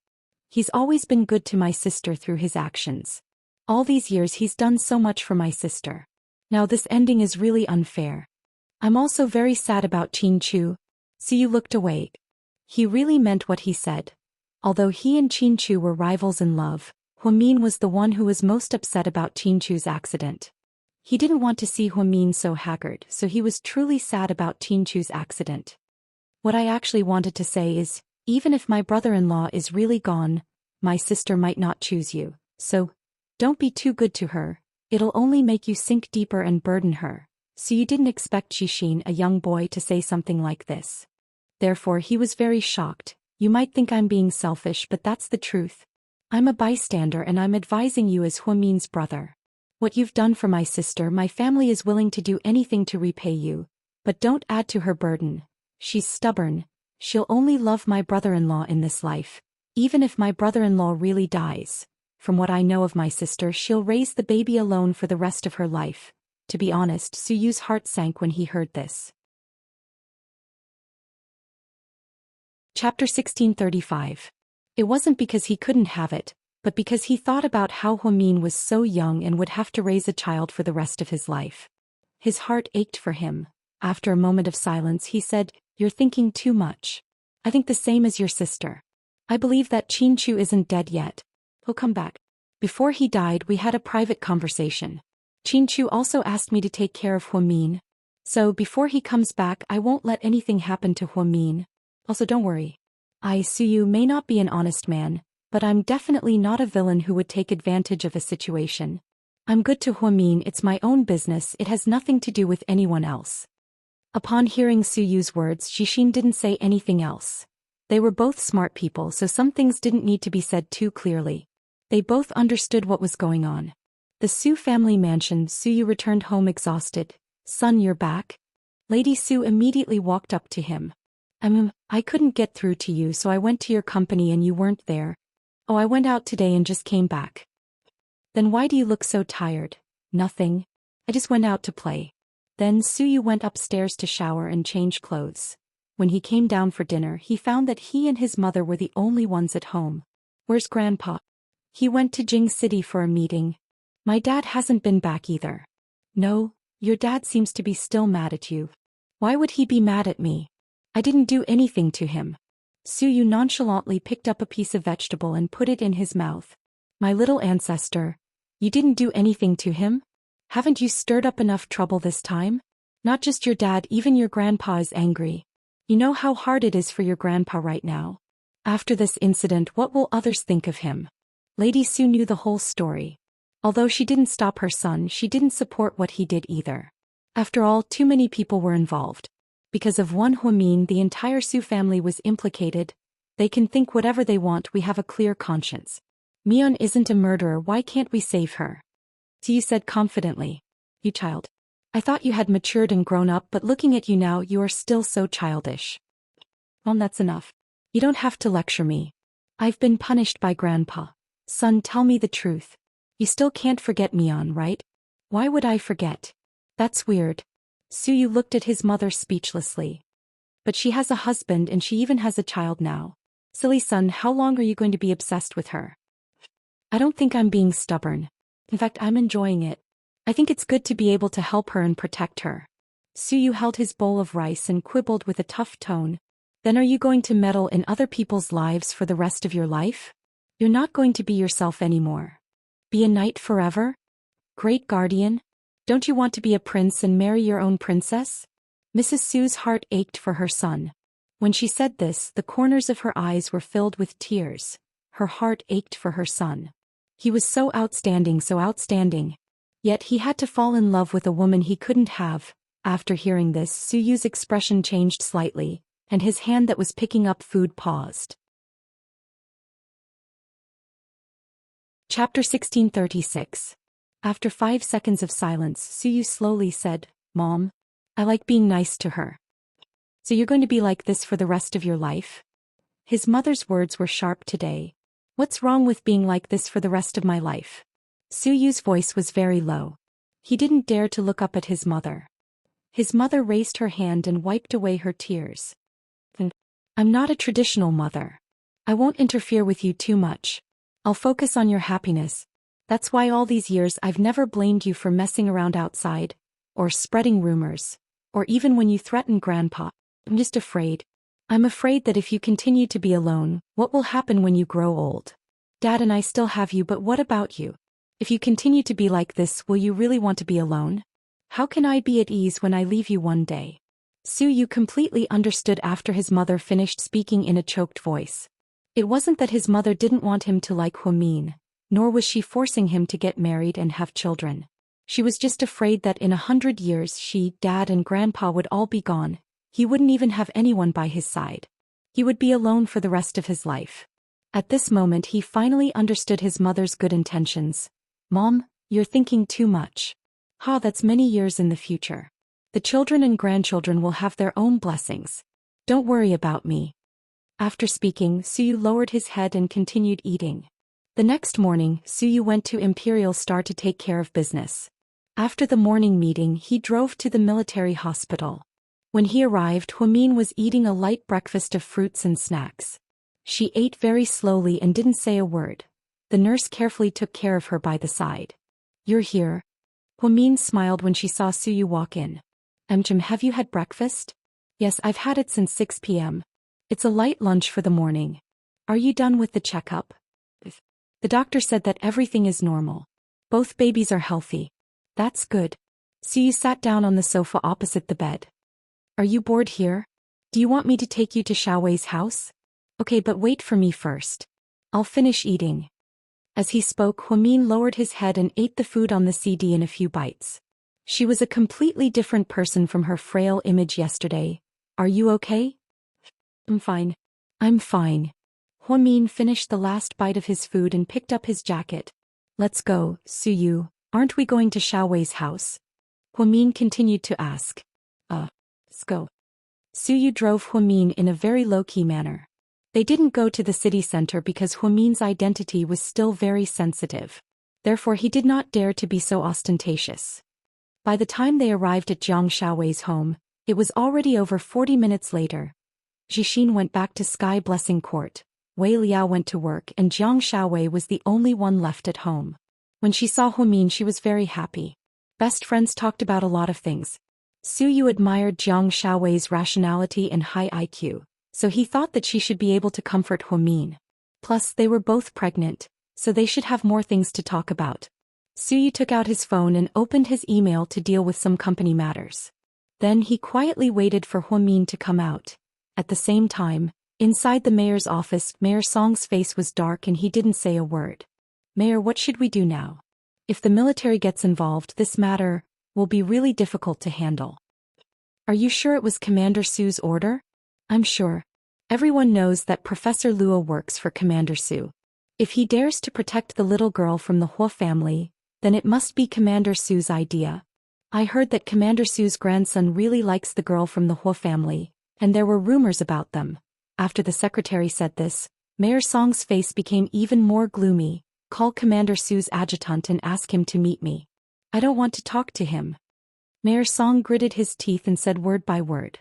He's always been good to my sister through his actions. All these years he's done so much for my sister. Now this ending is really unfair. I'm also very sad about Chin-Chu. Siyu looked away. He really meant what he said. Although he and Chin-Chu were rivals in love, Huamin was the one who was most upset about Chin-Chu's accident. He didn't want to see Huamin so haggard, so he was truly sad about Chin-Chu's accident. What I actually wanted to say is, even if my brother-in-law is really gone, my sister might not choose you, so don't be too good to her. It'll only make you sink deeper and burden her. So you didn't expect Shishin, a young boy, to say something like this. Therefore he was very shocked. You might think I'm being selfish, but that's the truth. I'm a bystander and I'm advising you as Huamin's brother. What you've done for my sister, my family is willing to do anything to repay you. But don't add to her burden. She's stubborn. She'll only love my brother-in-law in this life. Even if my brother-in-law really dies. From what I know of my sister, she'll raise the baby alone for the rest of her life. To be honest, Suyu's heart sank when he heard this. Chapter 1635. It wasn't because he couldn't have it, but because he thought about how Huamin was so young and would have to raise a child for the rest of his life. His heart ached for him. After a moment of silence he said, "You're thinking too much. I think the same as your sister. I believe that Chin-Chu isn't dead yet. He'll come back. Before he died we had a private conversation. Chin-Chu also asked me to take care of Huamin. So before he comes back I won't let anything happen to Huamin. Also don't worry. Suyu may not be an honest man, but I'm definitely not a villain who would take advantage of a situation. I'm good to Huamin, it's my own business, it has nothing to do with anyone else." Upon hearing Suyu's words, Shishin didn't say anything else. They were both smart people, so some things didn't need to be said too clearly. They both understood what was going on. The Su family mansion. Suyu returned home exhausted. "Son, you're back?" Lady Su immediately walked up to him. I couldn't get through to you, so I went to your company and you weren't there." "Oh, I went out today and just came back." "Then why do you look so tired?" "Nothing. I just went out to play." Then Suyu went upstairs to shower and change clothes. When he came down for dinner he found that he and his mother were the only ones at home. "Where's Grandpa?" "He went to Jing City for a meeting." "My dad hasn't been back either." "No, your dad seems to be still mad at you." "Why would he be mad at me? I didn't do anything to him." Suyu nonchalantly picked up a piece of vegetable and put it in his mouth. "My little ancestor. You didn't do anything to him? Haven't you stirred up enough trouble this time? Not just your dad, even your grandpa is angry. You know how hard it is for your grandpa right now. After this incident, what will others think of him?" Lady Su knew the whole story. Although she didn't stop her son, she didn't support what he did either. After all, too many people were involved. Because of one Huamin, the entire Su family was implicated. They can think whatever they want, we have a clear conscience. Mion isn't a murderer, why can't we save her? Siyu said confidently. "You child. I thought you had matured and grown up, but looking at you now, you are still so childish." "Well, that's enough. You don't have to lecture me. I've been punished by Grandpa. Son, tell me the truth. You still can't forget Mion, right?" "Why would I forget? That's weird." Suyu looked at his mother speechlessly. "But she has a husband and she even has a child now. Silly son, how long are you going to be obsessed with her?" "I don't think I'm being stubborn. In fact, I'm enjoying it. I think it's good to be able to help her and protect her." Suyu held his bowl of rice and quibbled with a tough tone. "Then are you going to meddle in other people's lives for the rest of your life? You're not going to be yourself anymore. Be a knight forever? Great guardian? Don't you want to be a prince and marry your own princess?" Mrs. Su's heart ached for her son. When she said this, the corners of her eyes were filled with tears. Her heart ached for her son. He was so outstanding. Yet he had to fall in love with a woman he couldn't have. After hearing this, Suyu's expression changed slightly, and his hand that was picking up food paused. Chapter 1636. After 5 seconds of silence, Suyu slowly said, "Mom." I like being nice to her. So you're going to be like this for the rest of your life? His mother's words were sharp today. What's wrong with being like this for the rest of my life? Suyu's voice was very low. He didn't dare to look up at his mother. His mother raised her hand and wiped away her tears. I'm not a traditional mother. I won't interfere with you too much. I'll focus on your happiness. That's why all these years I've never blamed you for messing around outside, or spreading rumors, or even when you threatened Grandpa. I'm just afraid. I'm afraid that if you continue to be alone, what will happen when you grow old? Dad and I still have you, but what about you? If you continue to be like this, will you really want to be alone? How can I be at ease when I leave you one day? Suyu completely understood after his mother finished speaking in a choked voice. It wasn't that his mother didn't want him to like Huamin, nor was she forcing him to get married and have children. She was just afraid that in 100 years she, Dad and Grandpa would all be gone. He wouldn't even have anyone by his side. He would be alone for the rest of his life. At this moment he finally understood his mother's good intentions. Mom, you're thinking too much. That's many years in the future. The children and grandchildren will have their own blessings. Don't worry about me. After speaking, Suyu lowered his head and continued eating. The next morning, Suyu went to Imperial Star to take care of business. After the morning meeting, he drove to the military hospital. When he arrived, Huamin was eating a light breakfast of fruits and snacks. She ate very slowly and didn't say a word. The nurse carefully took care of her by the side. You're here? Huamin smiled when she saw Suyu walk in. Have you had breakfast? Yes, I've had it since 6 p.m. It's a light lunch for the morning. Are you done with the checkup? The doctor said that everything is normal. Both babies are healthy. That's good. Suyu sat down on the sofa opposite the bed. Are you bored here? Do you want me to take you to Xiaowei's house? Okay, but wait for me first. I'll finish eating. As he spoke, Huamin lowered his head and ate the food on the CD in a few bites. She was a completely different person from her frail image yesterday. Are you okay? I'm fine. I'm fine. Huamin finished the last bite of his food and picked up his jacket. Let's go, Suyu. Aren't we going to Xiaowei's house? Huamin continued to ask. Let's go. Suyu drove Huamin in a very low-key manner. They didn't go to the city center because Huamin's identity was still very sensitive. Therefore he did not dare to be so ostentatious. By the time they arrived at Jiang Xiaowei's home, it was already over 40 minutes later. Jixin went back to Sky Blessing Court, Wei Liao went to work and Jiang Xiaowei was the only one left at home. When she saw Huamin she was very happy. Best friends talked about a lot of things. Suyu admired Jiang Xiaowei's rationality and high IQ, so he thought that she should be able to comfort Huamin. Plus they were both pregnant, so they should have more things to talk about. Suyu took out his phone and opened his email to deal with some company matters. Then he quietly waited for Huamin to come out. At the same time, inside the mayor's office, Mayor Song's face was dark and he didn't say a word. Mayor, what should we do now? If the military gets involved, this matter will be really difficult to handle. Are you sure it was Commander Su's order? I'm sure. Everyone knows that Professor Luo works for Commander Su. If he dares to protect the little girl from the Hua family, then it must be Commander Su's idea. I heard that Commander Su's grandson really likes the girl from the Hua family, and there were rumors about them. After the secretary said this, Mayor Song's face became even more gloomy. Call Commander Su's adjutant and ask him to meet me. I don't want to talk to him. Mayor Song gritted his teeth and said word by word.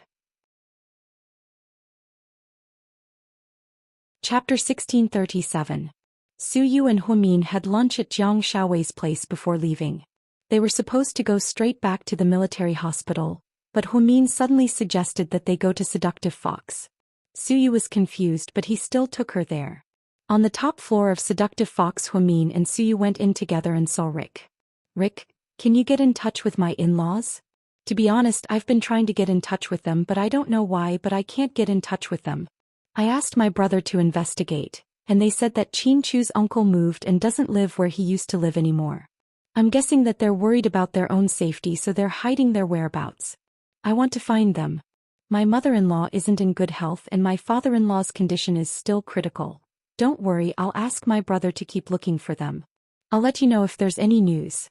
Chapter 1637. Suyu and Huamin had lunch at Jiang Xiaowei's place before leaving. They were supposed to go straight back to the military hospital, but Huamin suddenly suggested that they go to Seductive Fox. Suyu was confused, but he still took her there. On the top floor of Seductive Fox, Huamin and Suyu went in together and saw Rick. Rick, can you get in touch with my in-laws? To be honest, I've been trying to get in touch with them, but I don't know why, but I can't get in touch with them. I asked my brother to investigate, and they said that Qin Chu's uncle moved and doesn't live where he used to live anymore. I'm guessing that they're worried about their own safety, so they're hiding their whereabouts. I want to find them. My mother-in-law isn't in good health and my father-in-law's condition is still critical. Don't worry, I'll ask my brother to keep looking for them. I'll let you know if there's any news.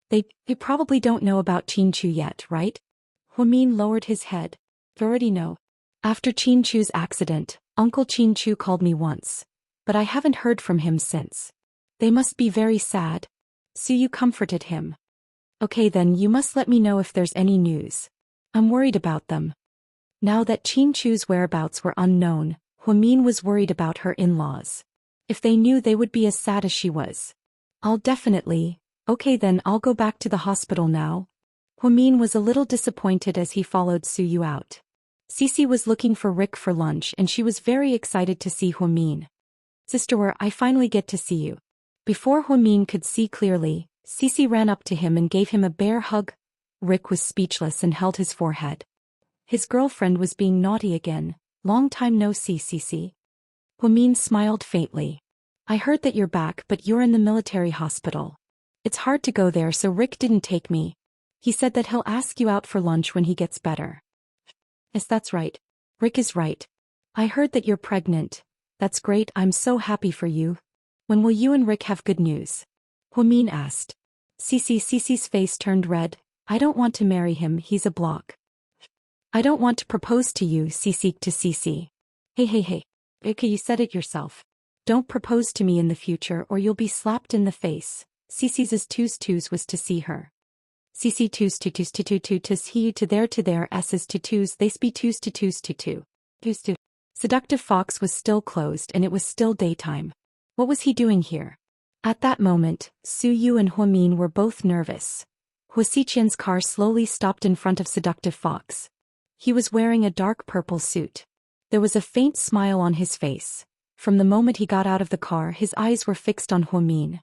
They probably don't know about Qin Chu yet, right? Huamin lowered his head. Already know. After Qin Chu's accident, Uncle Qin Chu called me once. But I haven't heard from him since. They must be very sad. Suyu comforted him. Okay then, you must let me know if there's any news. I'm worried about them. Now that Qin Chu's whereabouts were unknown, Huamin was worried about her in-laws. If they knew, they would be as sad as she was. I'll definitely. Okay then, I'll go back to the hospital now. Huamin was a little disappointed as he followed Suyu out. Cici was looking for Rick for lunch and she was very excited to see Huamin. Sister, I finally get to see you. Before Huamin could see clearly, Cici ran up to him and gave him a bear hug. Rick was speechless and held his forehead. His girlfriend was being naughty again. Long time no see, Cici. Huamin smiled faintly. I heard that you're back, but you're in the military hospital. It's hard to go there, so Rick didn't take me. He said that he'll ask you out for lunch when he gets better. Yes, that's right. Rick is right. I heard that you're pregnant. That's great, I'm so happy for you. When will you and Rick have good news? Huamin asked. Cici's face turned red. I don't want to marry him, he's a block. I don't want to propose to you, Cici to Cici. Hey. Okay, you said it yourself. Don't propose to me in the future or you'll be slapped in the face. Cici's twos was to see her. Cici twos to he to their s's to twos they be twos to. Seductive Fox was still closed and it was still daytime. What was he doing here? At that moment, Suyu and Huamin were both nervous. Huasiqian's car slowly stopped in front of Seductive Fox. He was wearing a dark purple suit. There was a faint smile on his face. From the moment he got out of the car, his eyes were fixed on Huamin.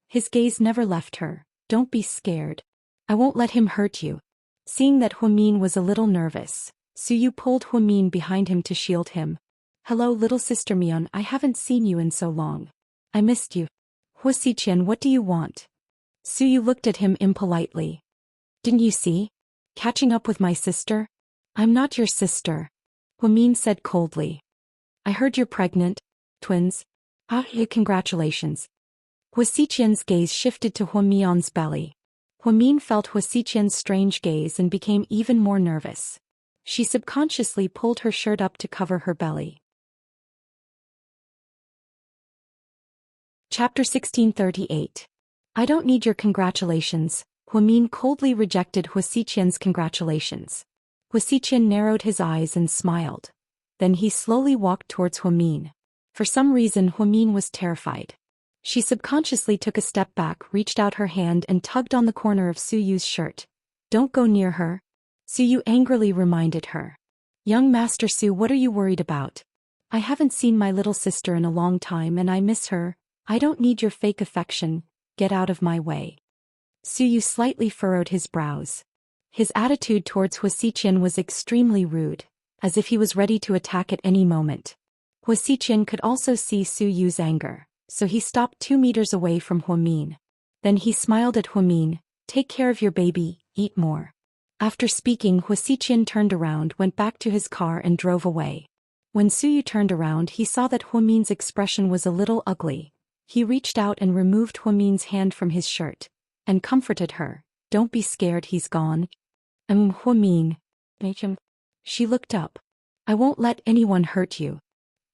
His gaze never left her. Don't be scared. I won't let him hurt you. Seeing that Huamin was a little nervous, Suyu pulled Huamin behind him to shield him. Hello little sister Mion, I haven't seen you in so long. I missed you. Huasiqian, what do you want? Suyu looked at him impolitely. Didn't you see? Catching up with my sister? I'm not your sister. Huamin said coldly. I heard you're pregnant. Twins? Congratulations. Huasiqian's gaze shifted to Huamion's belly. Huamin felt Huasiqian's strange gaze and became even more nervous. She subconsciously pulled her shirt up to cover her belly. Chapter 1638. I don't need your congratulations. Huamin coldly rejected Huasiqian's congratulations. Huasiqian narrowed his eyes and smiled. Then he slowly walked towards Huamin. For some reason Huamin was terrified. She subconsciously took a step back, reached out her hand and tugged on the corner of Suyu's shirt. Don't go near her. Suyu angrily reminded her. Young Master Su, what are you worried about? I haven't seen my little sister in a long time and I miss her. I don't need your fake affection. Get out of my way. Suyu slightly furrowed his brows. His attitude towards Huasiqian was extremely rude, as if he was ready to attack at any moment. Huasiqian could also see Suyu's anger, so he stopped 2 meters away from Huamin. Then he smiled at Huamin. Take care of your baby, eat more. After speaking, Huasiqian turned around, went back to his car and drove away. When Suyu turned around, he saw that Huamin's expression was a little ugly. He reached out and removed Huamin's hand from his shirt, and comforted her. Don't be scared, he's gone. Huamin. She looked up. I won't let anyone hurt you.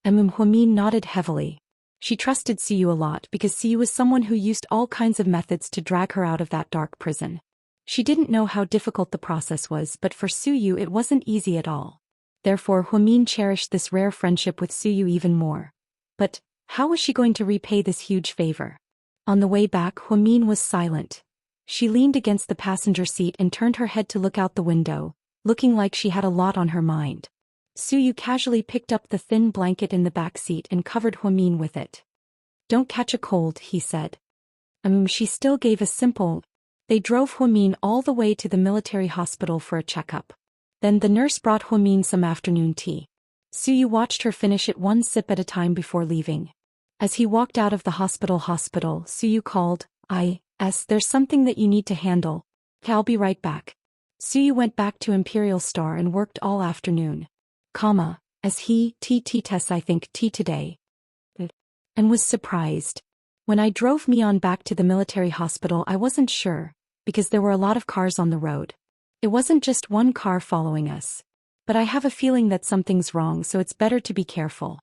Huamin nodded heavily. She trusted Suyu a lot because Suyu was someone who used all kinds of methods to drag her out of that dark prison. She didn't know how difficult the process was, but for Suyu it wasn't easy at all. Therefore Huamin cherished this rare friendship with Suyu even more. But how was she going to repay this huge favor? On the way back, Huamin was silent. She leaned against the passenger seat and turned her head to look out the window, looking like she had a lot on her mind. Suyu casually picked up the thin blanket in the back seat and covered Huamin with it. Don't catch a cold, he said. She still gave a simple. They drove Huamin all the way to the military hospital for a checkup. Then the nurse brought Huamin some afternoon tea. Suyu watched her finish it one sip at a time before leaving. As he walked out of the hospital, Suyu called, there's something that you need to handle. I'll be right back. Suyu went back to Imperial Star and worked all afternoon. As he, Tess I think tea today. And was surprised. When I drove Mion back to the military hospital I wasn't sure, because there were a lot of cars on the road. It wasn't just one car following us. But I have a feeling that something's wrong, so it's better to be careful.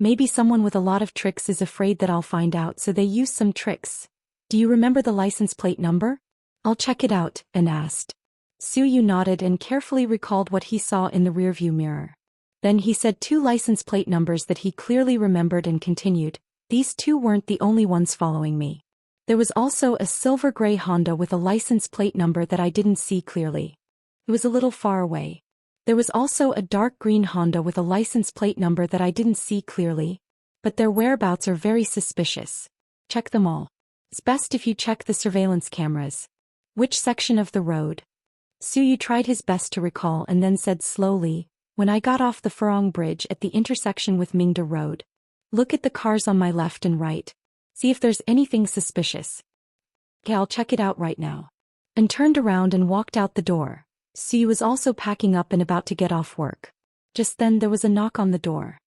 Maybe someone with a lot of tricks is afraid that I'll find out, so they use some tricks. Do you remember the license plate number? I'll check it out, An asked. Suyu nodded and carefully recalled what he saw in the rearview mirror. Then he said 2 license plate numbers that he clearly remembered and continued. These 2 weren't the only ones following me. There was also a silver-gray Honda with a license plate number that I didn't see clearly. It was a little far away. There was also a dark green Honda with a license plate number that I didn't see clearly. But their whereabouts are very suspicious. Check them all. It's best if you check the surveillance cameras. Which section of the road? Suyu tried his best to recall and then said slowly, when I got off the Furong Bridge at the intersection with Mingda Road. Look at the cars on my left and right. See if there's anything suspicious. Okay, I'll check it out right now. And turned around and walked out the door. Suyu was also packing up and about to get off work. Just then there was a knock on the door.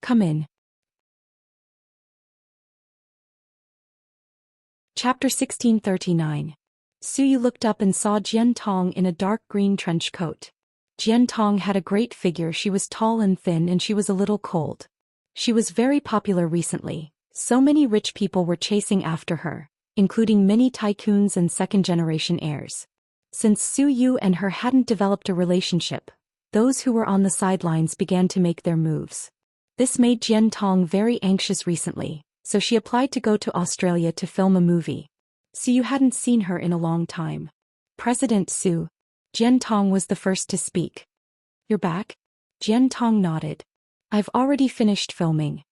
Come in. Chapter 1639. Suyu looked up and saw Jian Tong in a dark green trench coat. Jian Tong had a great figure. She was tall and thin and she was a little cold. She was very popular recently. So many rich people were chasing after her, including many tycoons and second-generation heirs. Since Suyu and her hadn't developed a relationship, those who were on the sidelines began to make their moves. This made Jian Tong very anxious recently, so she applied to go to Australia to film a movie. Suyu hadn't seen her in a long time. President Su. Jian Tong was the first to speak. You're back? Jian Tong nodded. I've already finished filming.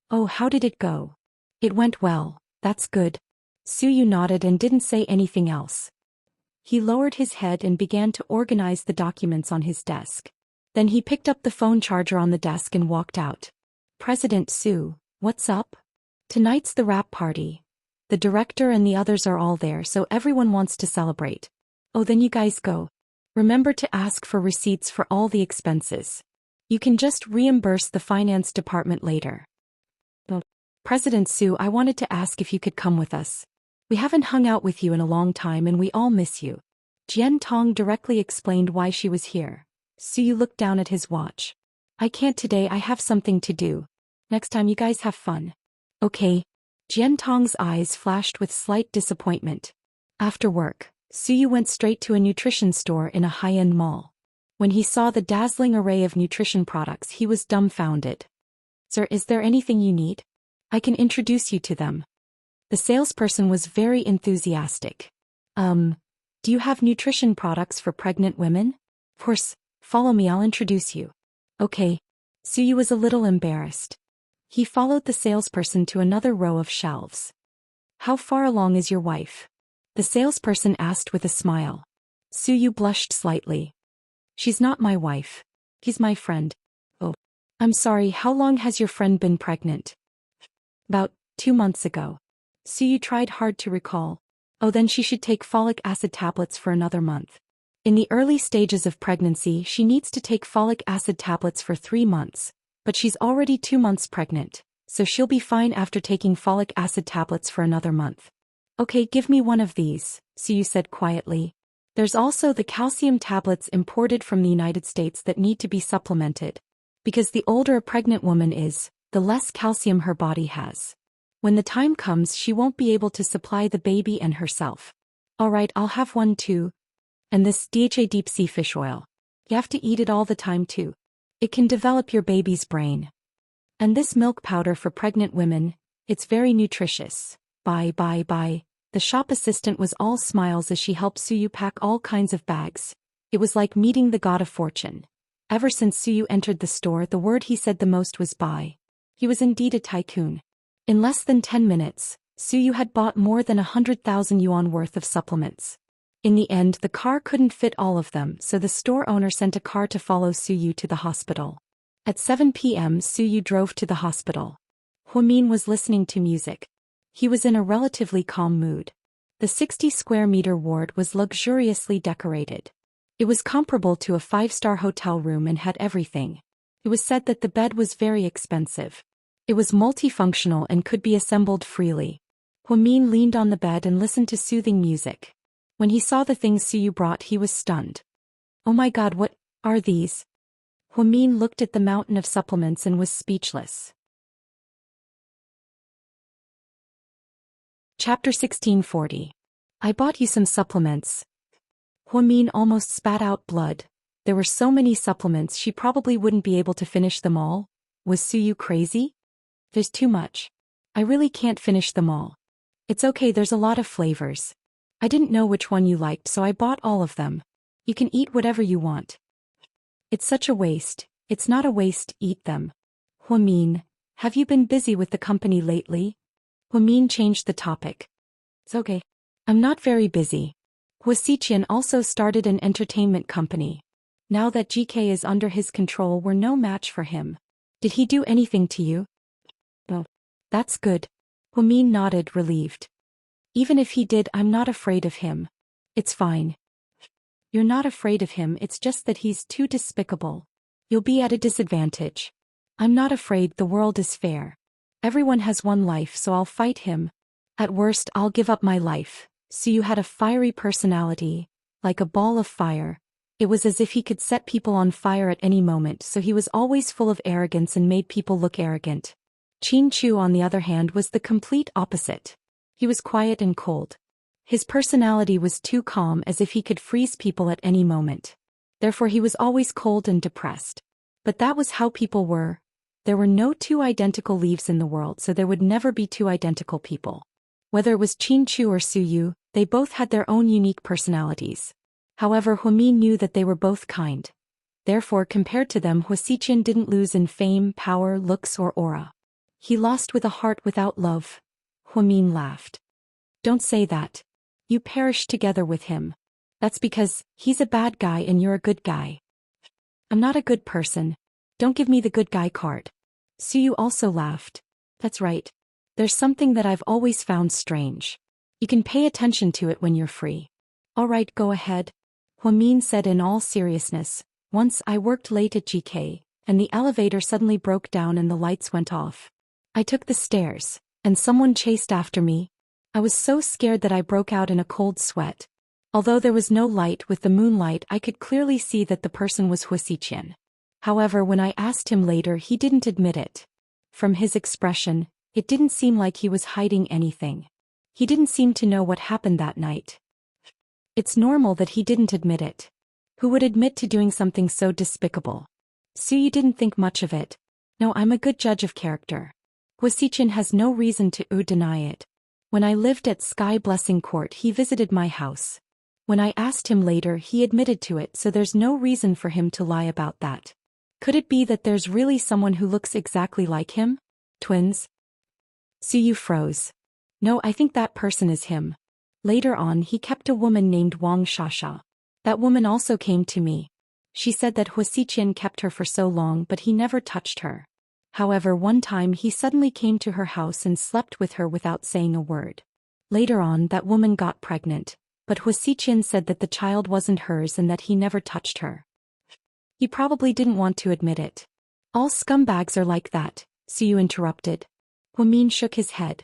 Oh, how did it go? It went well, that's good. Suyu nodded and didn't say anything else. He lowered his head and began to organize the documents on his desk. Then he picked up the phone charger on the desk and walked out. President Su, what's up? Tonight's the wrap party. The director and the others are all there, so everyone wants to celebrate. Oh, then you guys go. Remember to ask for receipts for all the expenses. You can just reimburse the finance department later. Oh, President Su, I wanted to ask if you could come with us. We haven't hung out with you in a long time and we all miss you. Jian Tong directly explained why she was here. Suyu looked down at his watch. I can't today, I have something to do. Next time you guys have fun. Okay. Jian Tong's eyes flashed with slight disappointment. After work, Suyu went straight to a nutrition store in a high-end mall. When he saw the dazzling array of nutrition products, he was dumbfounded. Sir, is there anything you need? I can introduce you to them. The salesperson was very enthusiastic. Do you have nutrition products for pregnant women? Of course, follow me, I'll introduce you. Okay. Suyu was a little embarrassed. He followed the salesperson to another row of shelves. How far along is your wife? The salesperson asked with a smile. Suyu blushed slightly. She's not my wife. He's my friend. Oh. I'm sorry, how long has your friend been pregnant? About 2 months ago. Suyu tried hard to recall. Oh, then she should take folic acid tablets for another month. In the early stages of pregnancy, she needs to take folic acid tablets for 3 months, but she's already 2 months pregnant, so she'll be fine after taking folic acid tablets for another month. Okay, give me one of these, Suyu said quietly. There's also the calcium tablets imported from the United States that need to be supplemented. Because the older a pregnant woman is, the less calcium her body has. When the time comes, she won't be able to supply the baby and herself. Alright, I'll have one too. And this DHA deep sea fish oil. You have to eat it all the time too. It can develop your baby's brain. And this milk powder for pregnant women, it's very nutritious. Bye. The shop assistant was all smiles as she helped Suyu pack all kinds of bags. It was like meeting the god of fortune. Ever since Suyu entered the store, the word he said the most was bye. He was indeed a tycoon. In less than 10 minutes, Suyu had bought more than 100,000 yuan worth of supplements. In the end, the car couldn't fit all of them, so the store owner sent a car to follow Suyu to the hospital. At 7 p.m., Suyu drove to the hospital. Huamin was listening to music. He was in a relatively calm mood. The 60-square-meter ward was luxuriously decorated. It was comparable to a 5-star hotel room and had everything. It was said that the bed was very expensive. It was multifunctional and could be assembled freely. Huamin leaned on the bed and listened to soothing music. When he saw the things Suyu brought, he was stunned. Oh my god, what are these? Huamin looked at the mountain of supplements and was speechless. Chapter 1640. I bought you some supplements. Huamin almost spat out blood. There were so many supplements she probably wouldn't be able to finish them all. Was Suyu crazy? There's too much. I really can't finish them all. It's okay, there's a lot of flavors. I didn't know which one you liked, so I bought all of them. You can eat whatever you want. It's such a waste. It's not a waste, eat them. Huamin, have you been busy with the company lately? Huamin changed the topic. It's okay. I'm not very busy. Huasiqian also started an entertainment company. Now that GK is under his control, we're no match for him. Did he do anything to you? No. That's good. Huamin nodded, relieved. Even if he did, I'm not afraid of him. It's fine. You're not afraid of him, it's just that he's too despicable. You'll be at a disadvantage. I'm not afraid, the world is fair. Everyone has one life, so I'll fight him. At worst, I'll give up my life. So you had a fiery personality, like a ball of fire. It was as if he could set people on fire at any moment, so he was always full of arrogance and made people look arrogant. Qin Chu, on the other hand, was the complete opposite. He was quiet and cold. His personality was too calm, as if he could freeze people at any moment. Therefore he was always cold and depressed. But that was how people were. There were no two identical leaves in the world, so there would never be two identical people. Whether it was Qin Chu or Suyu, they both had their own unique personalities. However, Huamin knew that they were both kind. Therefore, compared to them, Huasiqian didn't lose in fame, power, looks, or aura. He lost with a heart without love. Huamin laughed. Don't say that. You perished together with him. That's because he's a bad guy and you're a good guy. I'm not a good person. Don't give me the good guy card. Suyu also laughed. That's right. There's something that I've always found strange. You can pay attention to it when you're free. All right, go ahead. Huamin said in all seriousness. Once I worked late at GK, and the elevator suddenly broke down and the lights went off. I took the stairs, and someone chased after me. I was so scared that I broke out in a cold sweat. Although there was no light, with the moonlight I could clearly see that the person was Huasiqian. However, when I asked him later, he didn't admit it. From his expression, it didn't seem like he was hiding anything. He didn't seem to know what happened that night. It's normal that he didn't admit it. Who would admit to doing something so despicable? Suyu didn't think much of it. No, I'm a good judge of character. Huasiqian has no reason to deny it. When I lived at Sky Blessing Court, he visited my house. When I asked him later, he admitted to it, so there's no reason for him to lie about that. Could it be that there's really someone who looks exactly like him? Twins? Suyu froze. No, I think that person is him. Later on, he kept a woman named Wang Shasha. That woman also came to me. She said that Huasiqian kept her for so long, but he never touched her. However, one time he suddenly came to her house and slept with her without saying a word. Later on, that woman got pregnant, but Huasiqian said that the child wasn't hers and that he never touched her. He probably didn't want to admit it. All scumbags are like that, Suyu interrupted. Huamin shook his head.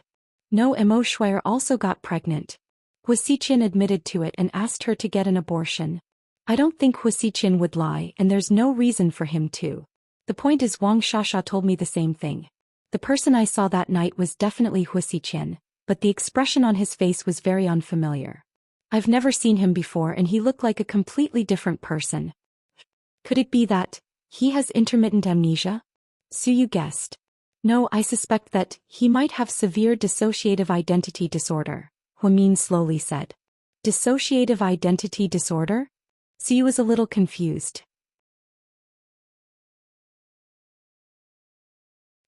No, Emo Shuer also got pregnant. Huasiqian admitted to it and asked her to get an abortion. I don't think Huasiqian would lie, and there's no reason for him to. The point is, Wang Shasha told me the same thing. The person I saw that night was definitely Huasiqian, but the expression on his face was very unfamiliar. I've never seen him before and he looked like a completely different person. Could it be that he has intermittent amnesia? Suyu guessed. No, I suspect that he might have severe dissociative identity disorder, Huamin slowly said. Dissociative identity disorder? Suyu was a little confused.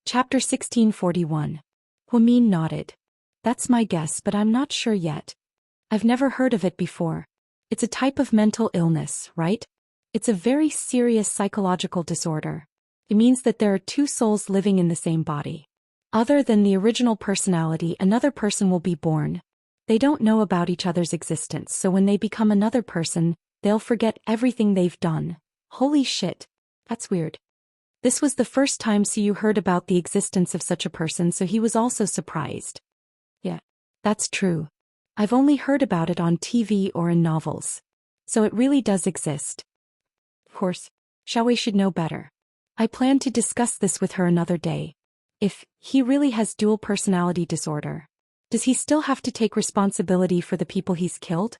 Chapter 1641. Huamin nodded. That's my guess, but I'm not sure yet. I've never heard of it before. It's a type of mental illness, right? It's a very serious psychological disorder. It means that there are two souls living in the same body. Other than the original personality, another person will be born. They don't know about each other's existence, so when they become another person, they'll forget everything they've done. Holy shit. That's weird. This was the first time Suyu heard about the existence of such a person, so he was also surprised. Yeah, that's true. I've only heard about it on TV or in novels. So it really does exist. course, Xiaowei should know better. I plan to discuss this with her another day. If he really has dual personality disorder, does he still have to take responsibility for the people he's killed?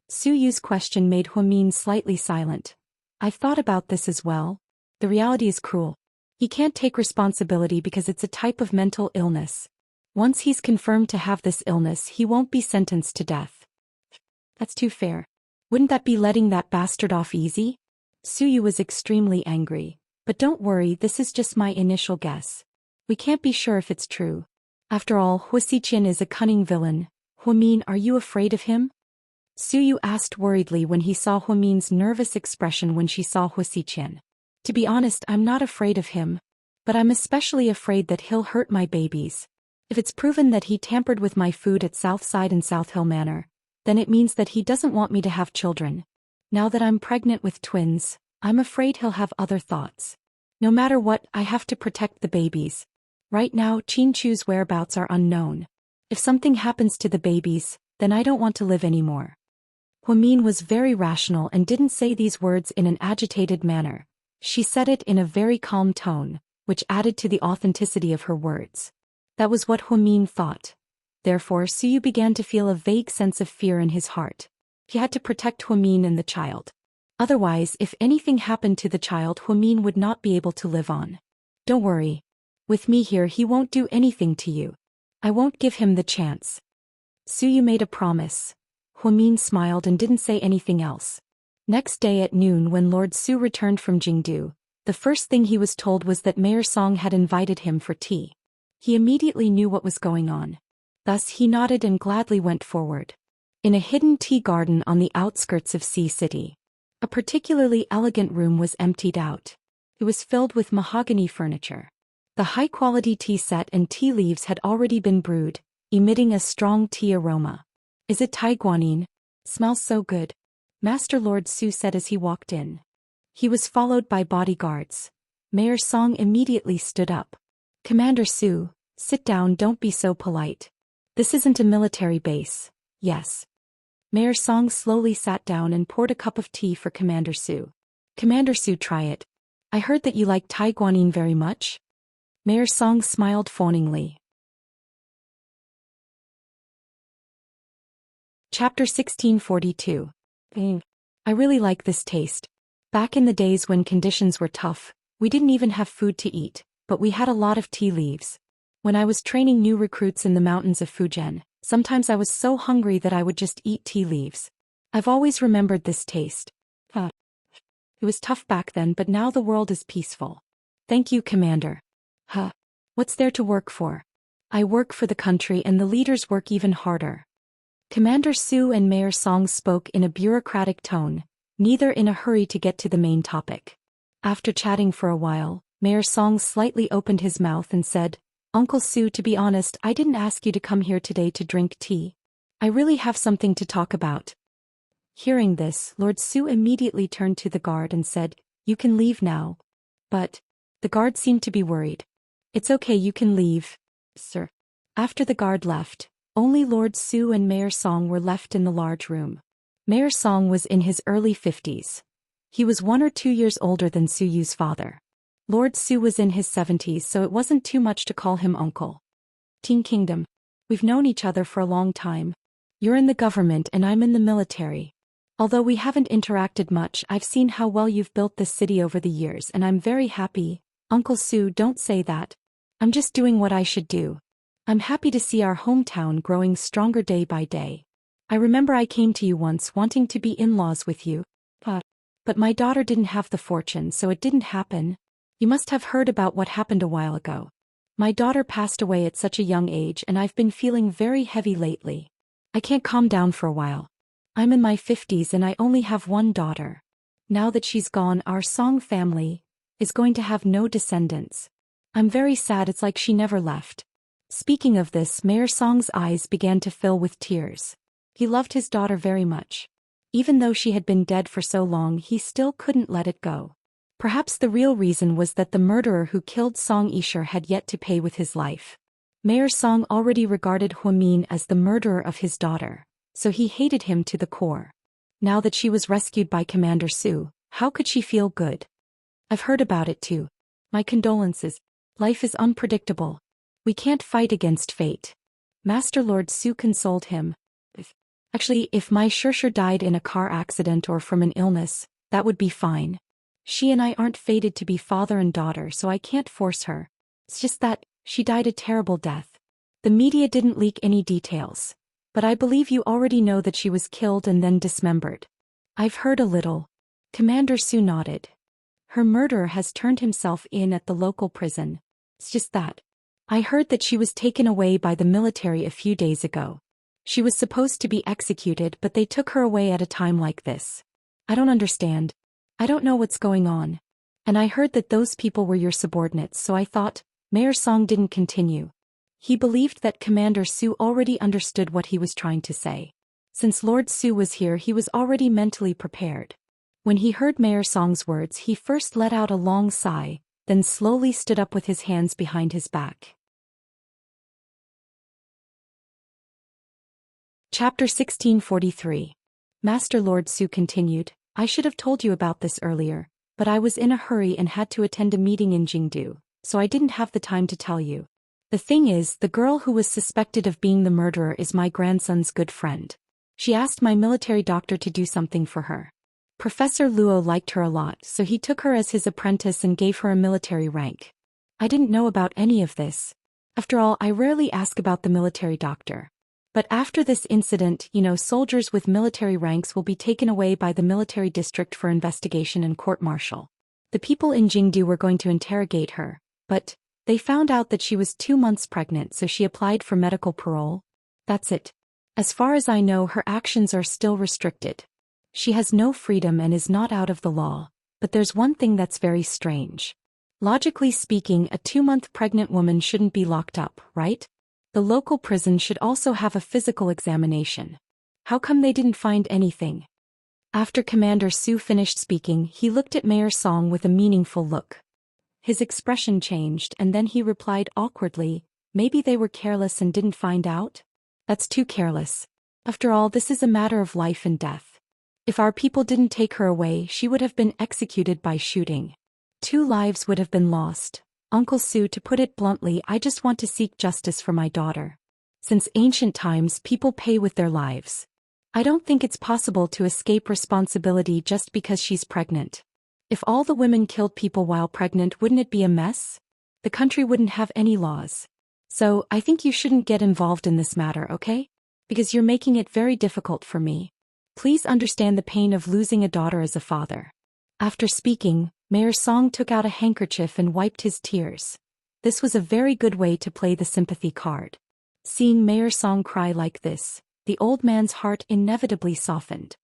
Su Yu's question made Huamin slightly silent. I've thought about this as well. The reality is cruel. He can't take responsibility because it's a type of mental illness. Once he's confirmed to have this illness, he won't be sentenced to death. That's too fair. Wouldn't that be letting that bastard off easy? Su Yu was extremely angry. But don't worry, this is just my initial guess. We can't be sure if it's true. After all, Hua Xiqian is a cunning villain. Huamin, are you afraid of him? Su Yu asked worriedly when he saw Huamin's nervous expression when she saw Hua Xiqian. To be honest, I'm not afraid of him. But I'm especially afraid that he'll hurt my babies. If it's proven that he tampered with my food at Southside and South Hill Manor, then it means that he doesn't want me to have children. Now that I'm pregnant with twins, I'm afraid he'll have other thoughts. No matter what, I have to protect the babies. Right now, Qin Chu's whereabouts are unknown. If something happens to the babies, then I don't want to live anymore. Huamin was very rational and didn't say these words in an agitated manner. She said it in a very calm tone, which added to the authenticity of her words. That was what Huamin thought. Therefore, Su Yu began to feel a vague sense of fear in his heart. He had to protect Huamin and the child. Otherwise, if anything happened to the child, Huamin would not be able to live on. Don't worry. With me here, he won't do anything to you. I won't give him the chance. Su Yu made a promise. Huamin smiled and didn't say anything else. Next day at noon, when Lord Su returned from Jingdu, the first thing he was told was that Mayor Song had invited him for tea. He immediately knew what was going on. Thus he nodded and gladly went forward. In a hidden tea garden on the outskirts of Sea City, a particularly elegant room was emptied out. It was filled with mahogany furniture. The high-quality tea set and tea leaves had already been brewed, emitting a strong tea aroma. Is it Thai guanine? Smells so good, Master Lord Su said as he walked in. He was followed by bodyguards. Mayor Song immediately stood up. Commander Su, sit down, don't be so polite. This isn't a military base. Yes. Mayor Song slowly sat down and poured a cup of tea for Commander Su. Commander Su, try it. I heard that you like Thai guanine very much. Mayor Song smiled fawningly. Chapter 1642. I really like this taste. Back in the days when conditions were tough, we didn't even have food to eat, but we had a lot of tea leaves. When I was training new recruits in the mountains of Fujian, sometimes I was so hungry that I would just eat tea leaves. I've always remembered this taste. It was tough back then, but now the world is peaceful. Thank you, Commander. What's there to work for? I work for the country and the leaders work even harder. Commander Su and Mayor Song spoke in a bureaucratic tone, neither in a hurry to get to the main topic. After chatting for a while, Mayor Song slightly opened his mouth and said, Uncle Su, to be honest, I didn't ask you to come here today to drink tea. I really have something to talk about. Hearing this, Lord Su immediately turned to the guard and said, You can leave now. But the guard seemed to be worried. It's okay, you can leave, sir. After the guard left, only Lord Su and Mayor Song were left in the large room. Mayor Song was in his early 50s. He was 1 or 2 years older than Su Yu's father. Lord Su was in his 70s, so it wasn't too much to call him uncle. Teen Kingdom. We've known each other for a long time. You're in the government and I'm in the military. Although we haven't interacted much, I've seen how well you've built this city over the years and I'm very happy. Uncle Su, don't say that. I'm just doing what I should do. I'm happy to see our hometown growing stronger day by day. I remember I came to you once wanting to be in-laws with you. But my daughter didn't have the fortune, so it didn't happen. You must have heard about what happened a while ago. My daughter passed away at such a young age and I've been feeling very heavy lately. I can't calm down for a while. I'm in my 50s and I only have one daughter. Now that she's gone, our Song family is going to have no descendants. I'm very sad, it's like she never left. Speaking of this, Mayor Song's eyes began to fill with tears. He loved his daughter very much. Even though she had been dead for so long, he still couldn't let it go. Perhaps the real reason was that the murderer who killed Song Yisher had yet to pay with his life. Mayor Song already regarded Huamin as the murderer of his daughter, so he hated him to the core. Now that she was rescued by Commander Su, How could she feel good? I've heard about it too. My condolences. Life is unpredictable. We can't fight against fate. Master Lord Su consoled him. If my Shursher died in a car accident or from an illness, that would be fine. She and I aren't fated to be father and daughter, so I can't force her. It's just that she died a terrible death. The media didn't leak any details, but I believe you already know that she was killed and then dismembered. I've heard a little. Commander Su nodded. Her murderer has turned himself in at the local prison. It's just that. I heard that she was taken away by the military a few days ago. She was supposed to be executed, but they took her away at a time like this. I don't understand. I don't know what's going on. And I heard that those people were your subordinates, so I thought. Mayor Song didn't continue. He believed that Commander Su already understood what he was trying to say. Since Lord Su was here, he was already mentally prepared. When he heard Mayor Song's words, he first let out a long sigh, then slowly stood up with his hands behind his back. Chapter 1643. Master Lord Su continued, I should have told you about this earlier, but I was in a hurry and had to attend a meeting in Jingdu, so I didn't have the time to tell you. The thing is, the girl who was suspected of being the murderer is my grandson's good friend. She asked my military doctor to do something for her. Professor Luo liked her a lot, so he took her as his apprentice and gave her a military rank. I didn't know about any of this. After all, I rarely ask about the military doctor. But after this incident, soldiers with military ranks will be taken away by the military district for investigation and court-martial. The people in Jingdu were going to interrogate her, but they found out that she was 2 months pregnant, so she applied for medical parole. That's it. As far as I know, her actions are still restricted. She has no freedom and is not out of the law, but there's one thing that's very strange. Logically speaking, a 2-month pregnant woman shouldn't be locked up, right? The local prison should also have a physical examination. How come they didn't find anything? After Commander Su finished speaking, he looked at Mayor Song with a meaningful look. His expression changed and then he replied awkwardly, maybe they were careless and didn't find out? That's too careless. After all, this is a matter of life and death. If our people didn't take her away, she would have been executed by shooting. 2 lives would have been lost. Uncle Su, to put it bluntly, I just want to seek justice for my daughter. Since ancient times, people pay with their lives. I don't think it's possible to escape responsibility just because she's pregnant. If all the women killed people while pregnant, wouldn't it be a mess? The country wouldn't have any laws. So, I think you shouldn't get involved in this matter, okay? Because you're making it very difficult for me. Please understand the pain of losing a daughter as a father. After speaking, Mayor Song took out a handkerchief and wiped his tears. This was a very good way to play the sympathy card. Seeing Mayor Song cry like this, the old man's heart inevitably softened.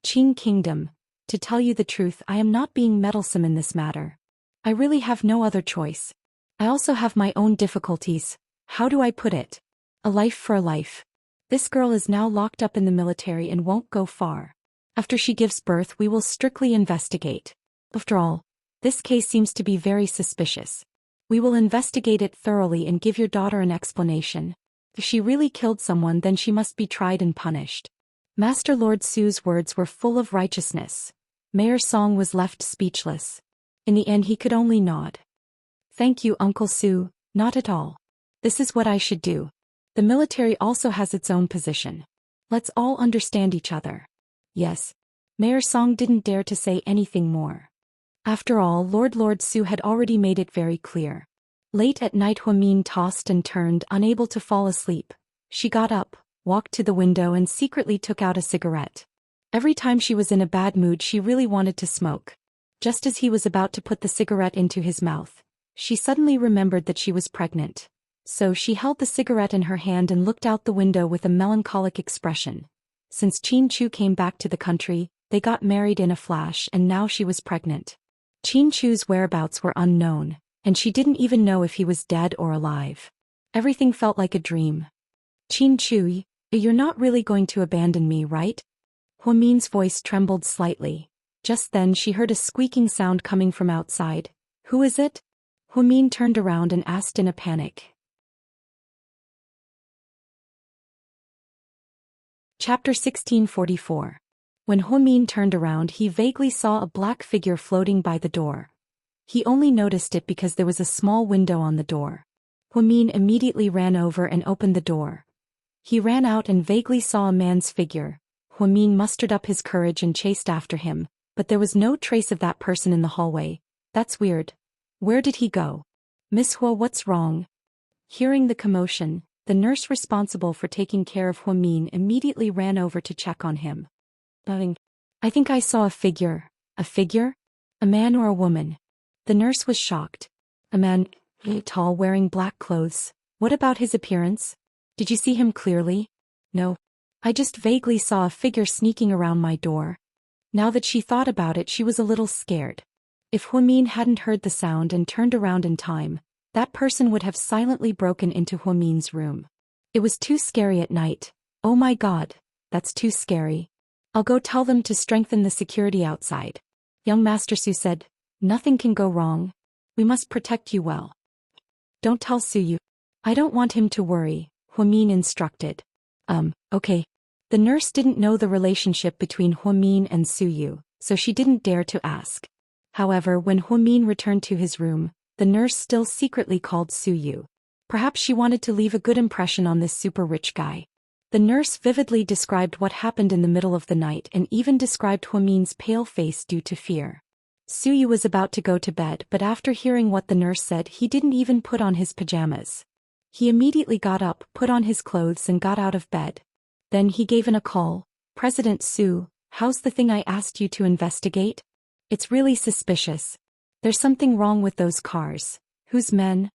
Qing Kingdom, to tell you the truth, I am not being meddlesome in this matter. I really have no other choice. I also have my own difficulties. How do I put it? A life for a life. This girl is now locked up in the military and won't go far. After she gives birth, we will strictly investigate. After all, this case seems to be very suspicious. We will investigate it thoroughly and give your daughter an explanation. If she really killed someone, then she must be tried and punished. Master Lord Su's words were full of righteousness. Mayor Song was left speechless. In the end, he could only nod. Thank you, Uncle Su, not at all. This is what I should do. The military also has its own position. Let's all understand each other. Yes. Mayor Song didn't dare to say anything more. After all, Lord Su had already made it very clear. Late at night, Huamin tossed and turned, unable to fall asleep. She got up, walked to the window and secretly took out a cigarette. Every time she was in a bad mood, she really wanted to smoke. Just as he was about to put the cigarette into his mouth, she suddenly remembered that she was pregnant. So she held the cigarette in her hand and looked out the window with a melancholic expression. Since Qin Chu came back to the country, they got married in a flash and now she was pregnant. Qin Chu's whereabouts were unknown, and she didn't even know if he was dead or alive. Everything felt like a dream. Qin Chu, you're not really going to abandon me, right? Huamin's voice trembled slightly. Just then she heard a squeaking sound coming from outside. Who is it? Huamin turned around and asked in a panic. Chapter 1644. When Huamin turned around, he vaguely saw a black figure floating by the door. He only noticed it because there was a small window on the door. Huamin immediately ran over and opened the door. He ran out and vaguely saw a man's figure. Huamin mustered up his courage and chased after him, but there was no trace of that person in the hallway. That's weird. Where did he go? Miss Hua, what's wrong? Hearing the commotion, the nurse responsible for taking care of Huamin immediately ran over to check on him. I think I saw a figure. A figure? A man or a woman? The nurse was shocked. A man, tall, wearing black clothes. What about his appearance? Did you see him clearly? No. I just vaguely saw a figure sneaking around my door. Now that she thought about it, she was a little scared. If Huamin hadn't heard the sound and turned around in time, that person would have silently broken into Huamin's room. It was too scary at night. Oh my god, that's too scary. I'll go tell them to strengthen the security outside. Young Master Su said, nothing can go wrong. We must protect you well. Don't tell Suyu. I don't want him to worry, Huamin instructed. Okay. The nurse didn't know the relationship between Huamin and Suyu, so she didn't dare to ask. However, when Huamin returned to his room, the nurse still secretly called Suyu. Perhaps she wanted to leave a good impression on this super rich guy. The nurse vividly described what happened in the middle of the night and even described Huamin's pale face due to fear. Suyu was about to go to bed, but after hearing what the nurse said, he didn't even put on his pajamas. He immediately got up, put on his clothes and got out of bed. Then he gave in a call. President Su, how's the thing I asked you to investigate? It's really suspicious. There's something wrong with those cars. Whose men?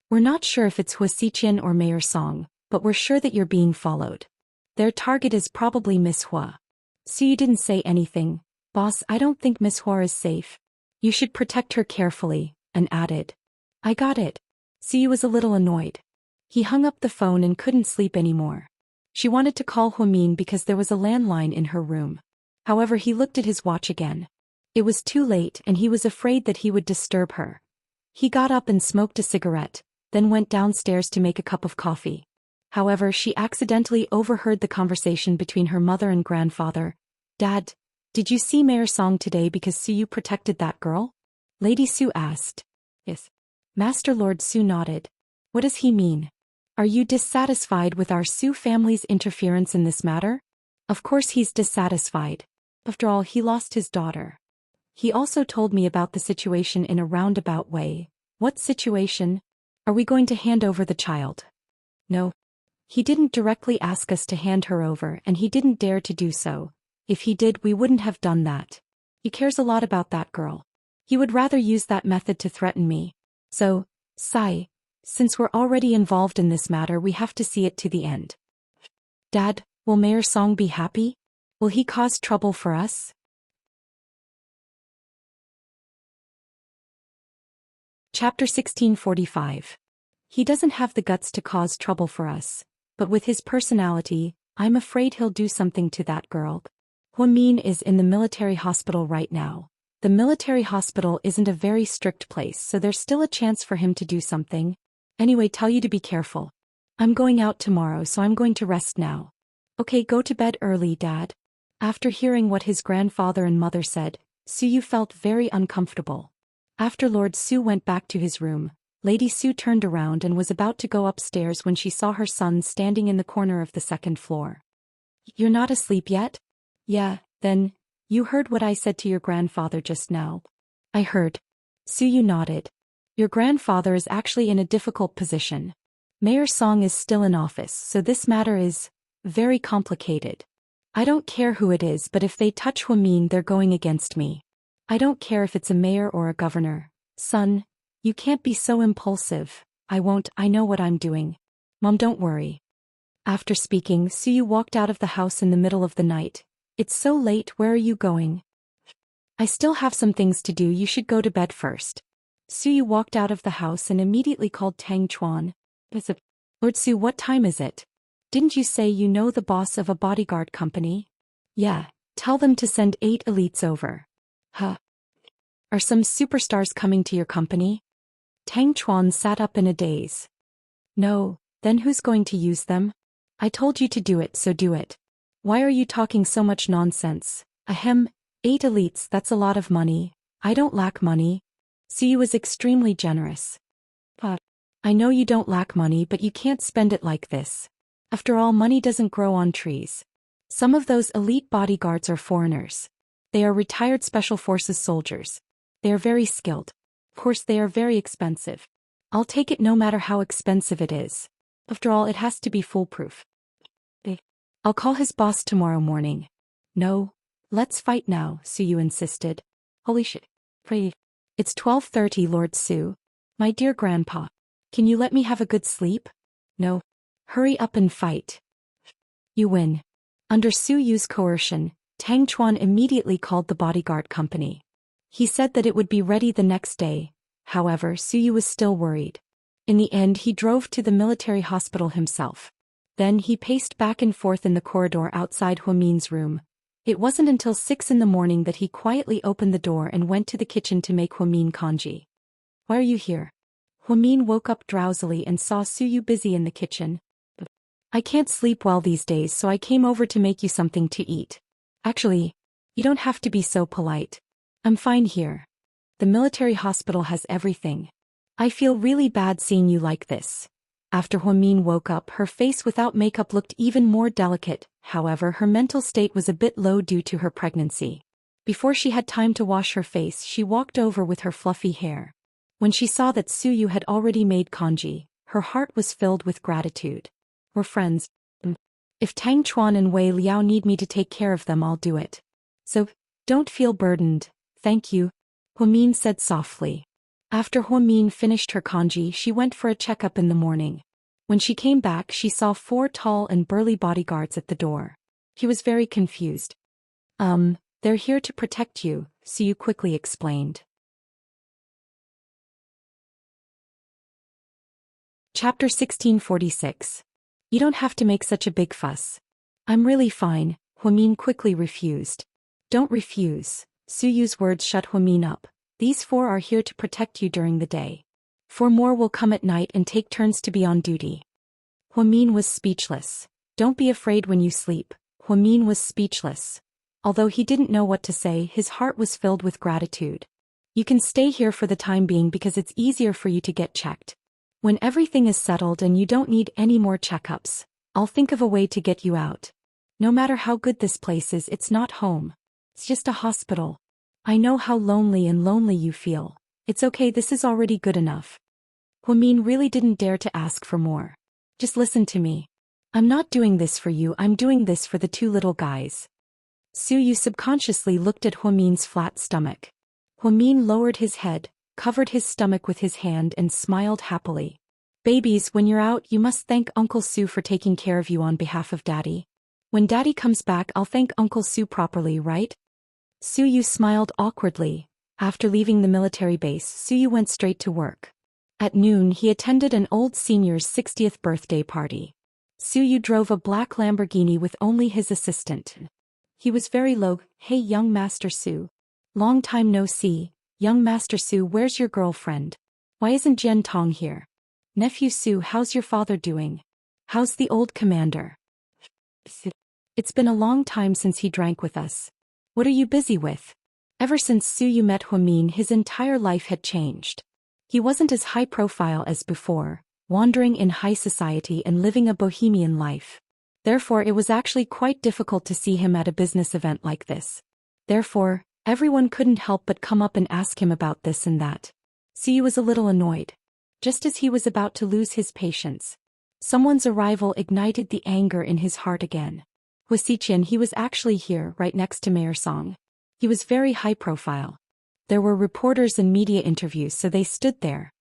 We're not sure if it's Huasiqian or Mayor Song, but we're sure that you're being followed. Their target is probably Miss Hua. Su didn't say anything. Boss, I don't think Miss Hua is safe. You should protect her carefully, and added. I got it. Su was a little annoyed. He hung up the phone and couldn't sleep anymore. She wanted to call Huamin because there was a landline in her room. However, he looked at his watch again. It was too late and he was afraid that he would disturb her. He got up and smoked a cigarette, then went downstairs to make a cup of coffee. However, she accidentally overheard the conversation between her mother and grandfather. Dad, did you see Mayor Song today because Suyu protected that girl? Lady Su asked. Yes. Master Lord Su nodded. What does he mean? Are you dissatisfied with our Su family's interference in this matter? Of course he's dissatisfied. After all, he lost his daughter. He also told me about the situation in a roundabout way. What situation? Are we going to hand over the child? No. He didn't directly ask us to hand her over and he didn't dare to do so. If he did, we wouldn't have done that. He cares a lot about that girl. He would rather use that method to threaten me. So, Sai, since we're already involved in this matter, we have to see it to the end. Dad, will Mayor Song be happy? Will he cause trouble for us? Chapter 1645. He doesn't have the guts to cause trouble for us, but with his personality, I'm afraid he'll do something to that girl. Huamin is in the military hospital right now. The military hospital isn't a very strict place, so there's still a chance for him to do something. Anyway, tell you to be careful. I'm going out tomorrow, so I'm going to rest now. Okay, go to bed early, Dad. After hearing what his grandfather and mother said, Suyu felt very uncomfortable. After Lord Su went back to his room, Lady Su turned around and was about to go upstairs when she saw her son standing in the corner of the second floor. You're not asleep yet? Yeah, then, you heard what I said to your grandfather just now. I heard. Suyu nodded. Your grandfather is actually in a difficult position. Mayor Song is still in office, so this matter is very complicated. I don't care who it is, but if they touch Huamin, they're going against me. I don't care if it's a mayor or a governor. Son, you can't be so impulsive. I won't, I know what I'm doing. Mom, don't worry. After speaking, Suyu walked out of the house in the middle of the night. It's so late, where are you going? I still have some things to do, you should go to bed first. Suyu walked out of the house and immediately called Tang Chuan. Lord Su, what time is it? Didn't you say you know the boss of a bodyguard company? Yeah, tell them to send 8 elites over. Huh. Are some superstars coming to your company? Tang Chuan sat up in a daze. No, then who's going to use them? I told you to do it, so do it. Why are you talking so much nonsense? Ahem, 8 elites, that's a lot of money. I don't lack money. Siyu was extremely generous. But I know you don't lack money, but you can't spend it like this. After all, money doesn't grow on trees. Some of those elite bodyguards are foreigners. They are retired special forces soldiers. They are very skilled. Of course, they are very expensive. I'll take it no matter how expensive it is. After all, it has to be foolproof. I'll call his boss tomorrow morning. No, let's fight now, Siyu insisted. Holy shit. Pray. It's 12:30, Lord Su. My dear grandpa. Can you let me have a good sleep? No. Hurry up and fight. You win. Under Su Yu's coercion, Tang Chuan immediately called the bodyguard company. He said that it would be ready the next day. However, Su Yu was still worried. In the end, he drove to the military hospital himself. Then he paced back and forth in the corridor outside Huamin's room. It wasn't until 6 in the morning that he quietly opened the door and went to the kitchen to make Huamin congee. Why are you here? Huamin woke up drowsily and saw Su Yu busy in the kitchen. I can't sleep well these days, so I came over to make you something to eat. Actually, you don't have to be so polite. I'm fine here. The military hospital has everything. I feel really bad seeing you like this. After Huamin woke up, her face without makeup looked even more delicate. However, her mental state was a bit low due to her pregnancy. Before she had time to wash her face, she walked over with her fluffy hair. When she saw that Su Yu had already made congee, her heart was filled with gratitude. We're friends. If Tang Chuan and Wei Liao need me to take care of them, I'll do it. So, don't feel burdened, thank you, Huamin said softly. After Huamin finished her congee, she went for a checkup in the morning. When she came back, she saw 4 tall and burly bodyguards at the door. He was very confused. They're here to protect you, Siyu quickly explained. Chapter 1646. You don't have to make such a big fuss. I'm really fine, Huamin quickly refused. Don't refuse. Su Yu's words shut Huamin up. These 4 are here to protect you during the day. 4 more will come at night and take turns to be on duty. Huamin was speechless. Don't be afraid when you sleep. Huamin was speechless. Although he didn't know what to say, his heart was filled with gratitude. You can stay here for the time being because it's easier for you to get checked. When everything is settled and you don't need any more checkups, I'll think of a way to get you out. No matter how good this place is, it's not home. It's just a hospital. I know how lonely you feel. It's okay, this is already good enough. Huamin really didn't dare to ask for more. Just listen to me. I'm not doing this for you, I'm doing this for the 2 little guys. Su Yu subconsciously looked at Huamin's flat stomach. Huamin lowered his head, covered his stomach with his hand and smiled happily. Babies, when you're out, you must thank Uncle Su for taking care of you on behalf of Daddy. When Daddy comes back, I'll thank Uncle Su properly, right? Su Yu smiled awkwardly. After leaving the military base, Su Yu went straight to work. At noon, he attended an old senior's 60th birthday party. Su Yu drove a black Lamborghini with only his assistant. He was very low. Hey, young Master Su. Long time no see. Young Master Su, where's your girlfriend? Why isn't Jian Tong here? Nephew Su, how's your father doing? How's the old commander? It's been a long time since he drank with us. What are you busy with? Ever since Su Yu met Huamin, his entire life had changed. He wasn't as high profile as before, wandering in high society and living a bohemian life. Therefore, it was actually quite difficult to see him at a business event like this. Therefore, everyone couldn't help but come up and ask him about this and that. Su Yu was a little annoyed. Just as he was about to lose his patience, someone's arrival ignited the anger in his heart again. Huasiqian, he was actually here, right next to Mayor Song. He was very high profile. There were reporters and media interviews, so they stood there.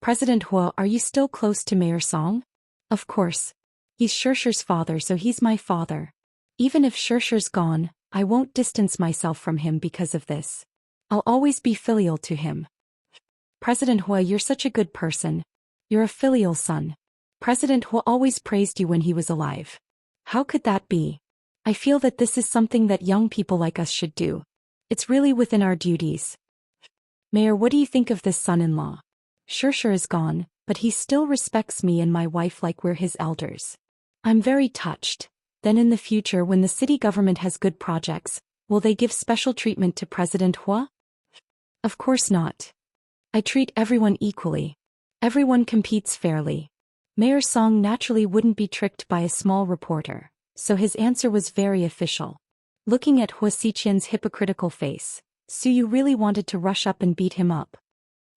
President Hua, are you still close to Mayor Song? Of course. He's Shishi's father, so he's my father. Even if Shishi's gone, I won't distance myself from him because of this. I'll always be filial to him. President Hua, you're such a good person. You're a filial son. President Hua always praised you when he was alive. How could that be? I feel that this is something that young people like us should do. It's really within our duties. Mayor, what do you think of this son-in-law? Shishi is gone, but he still respects me and my wife like we're his elders. I'm very touched. Then in the future when the city government has good projects, will they give special treatment to President Hua? Of course not. I treat everyone equally. Everyone competes fairly. Mayor Song naturally wouldn't be tricked by a small reporter, so his answer was very official. Looking at Hua Xiqian's hypocritical face, Suyu really wanted to rush up and beat him up.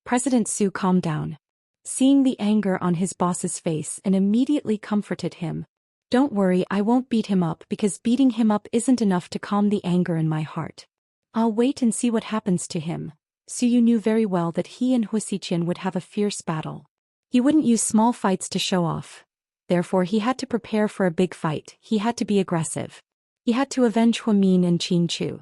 President Su calmed down, seeing the anger on his boss's face, and immediately comforted him. Don't worry, I won't beat him up because beating him up isn't enough to calm the anger in my heart. I'll wait and see what happens to him. Suyu knew very well that he and Hua Xiqian would have a fierce battle. He wouldn't use small fights to show off. Therefore he had to prepare for a big fight. He had to be aggressive. He had to avenge Huamin and Qin Chu.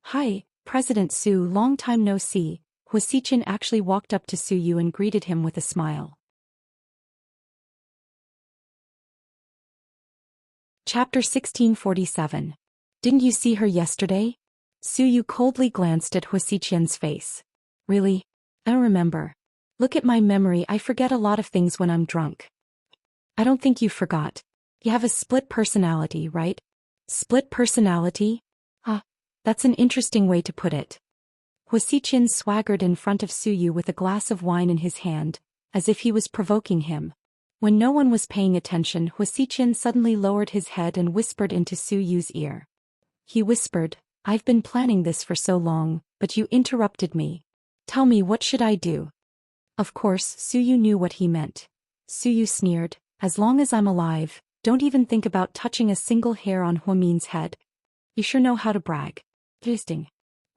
Hi, President Su, long time no see. Hua Xiqian actually walked up to Suyu and greeted him with a smile. Chapter 1647. Didn't you see her yesterday? Suyu coldly glanced at Hua Xiqian's face. Really? I don't remember. Look at my memory, I forget a lot of things when I'm drunk. I don't think you forgot. You have a split personality, right? Split personality? That's an interesting way to put it. Hua Xiqian swaggered in front of Suyu with a glass of wine in his hand, as if he was provoking him. When no one was paying attention, Hua Xiqian suddenly lowered his head and whispered into Suyu's ear. He whispered, I've been planning this for so long, but you interrupted me. Tell me, what should I do? Of course, Suyu knew what he meant. Suyu sneered, as long as I'm alive, don't even think about touching a single hair on Huamin's head. You sure know how to brag. Interesting.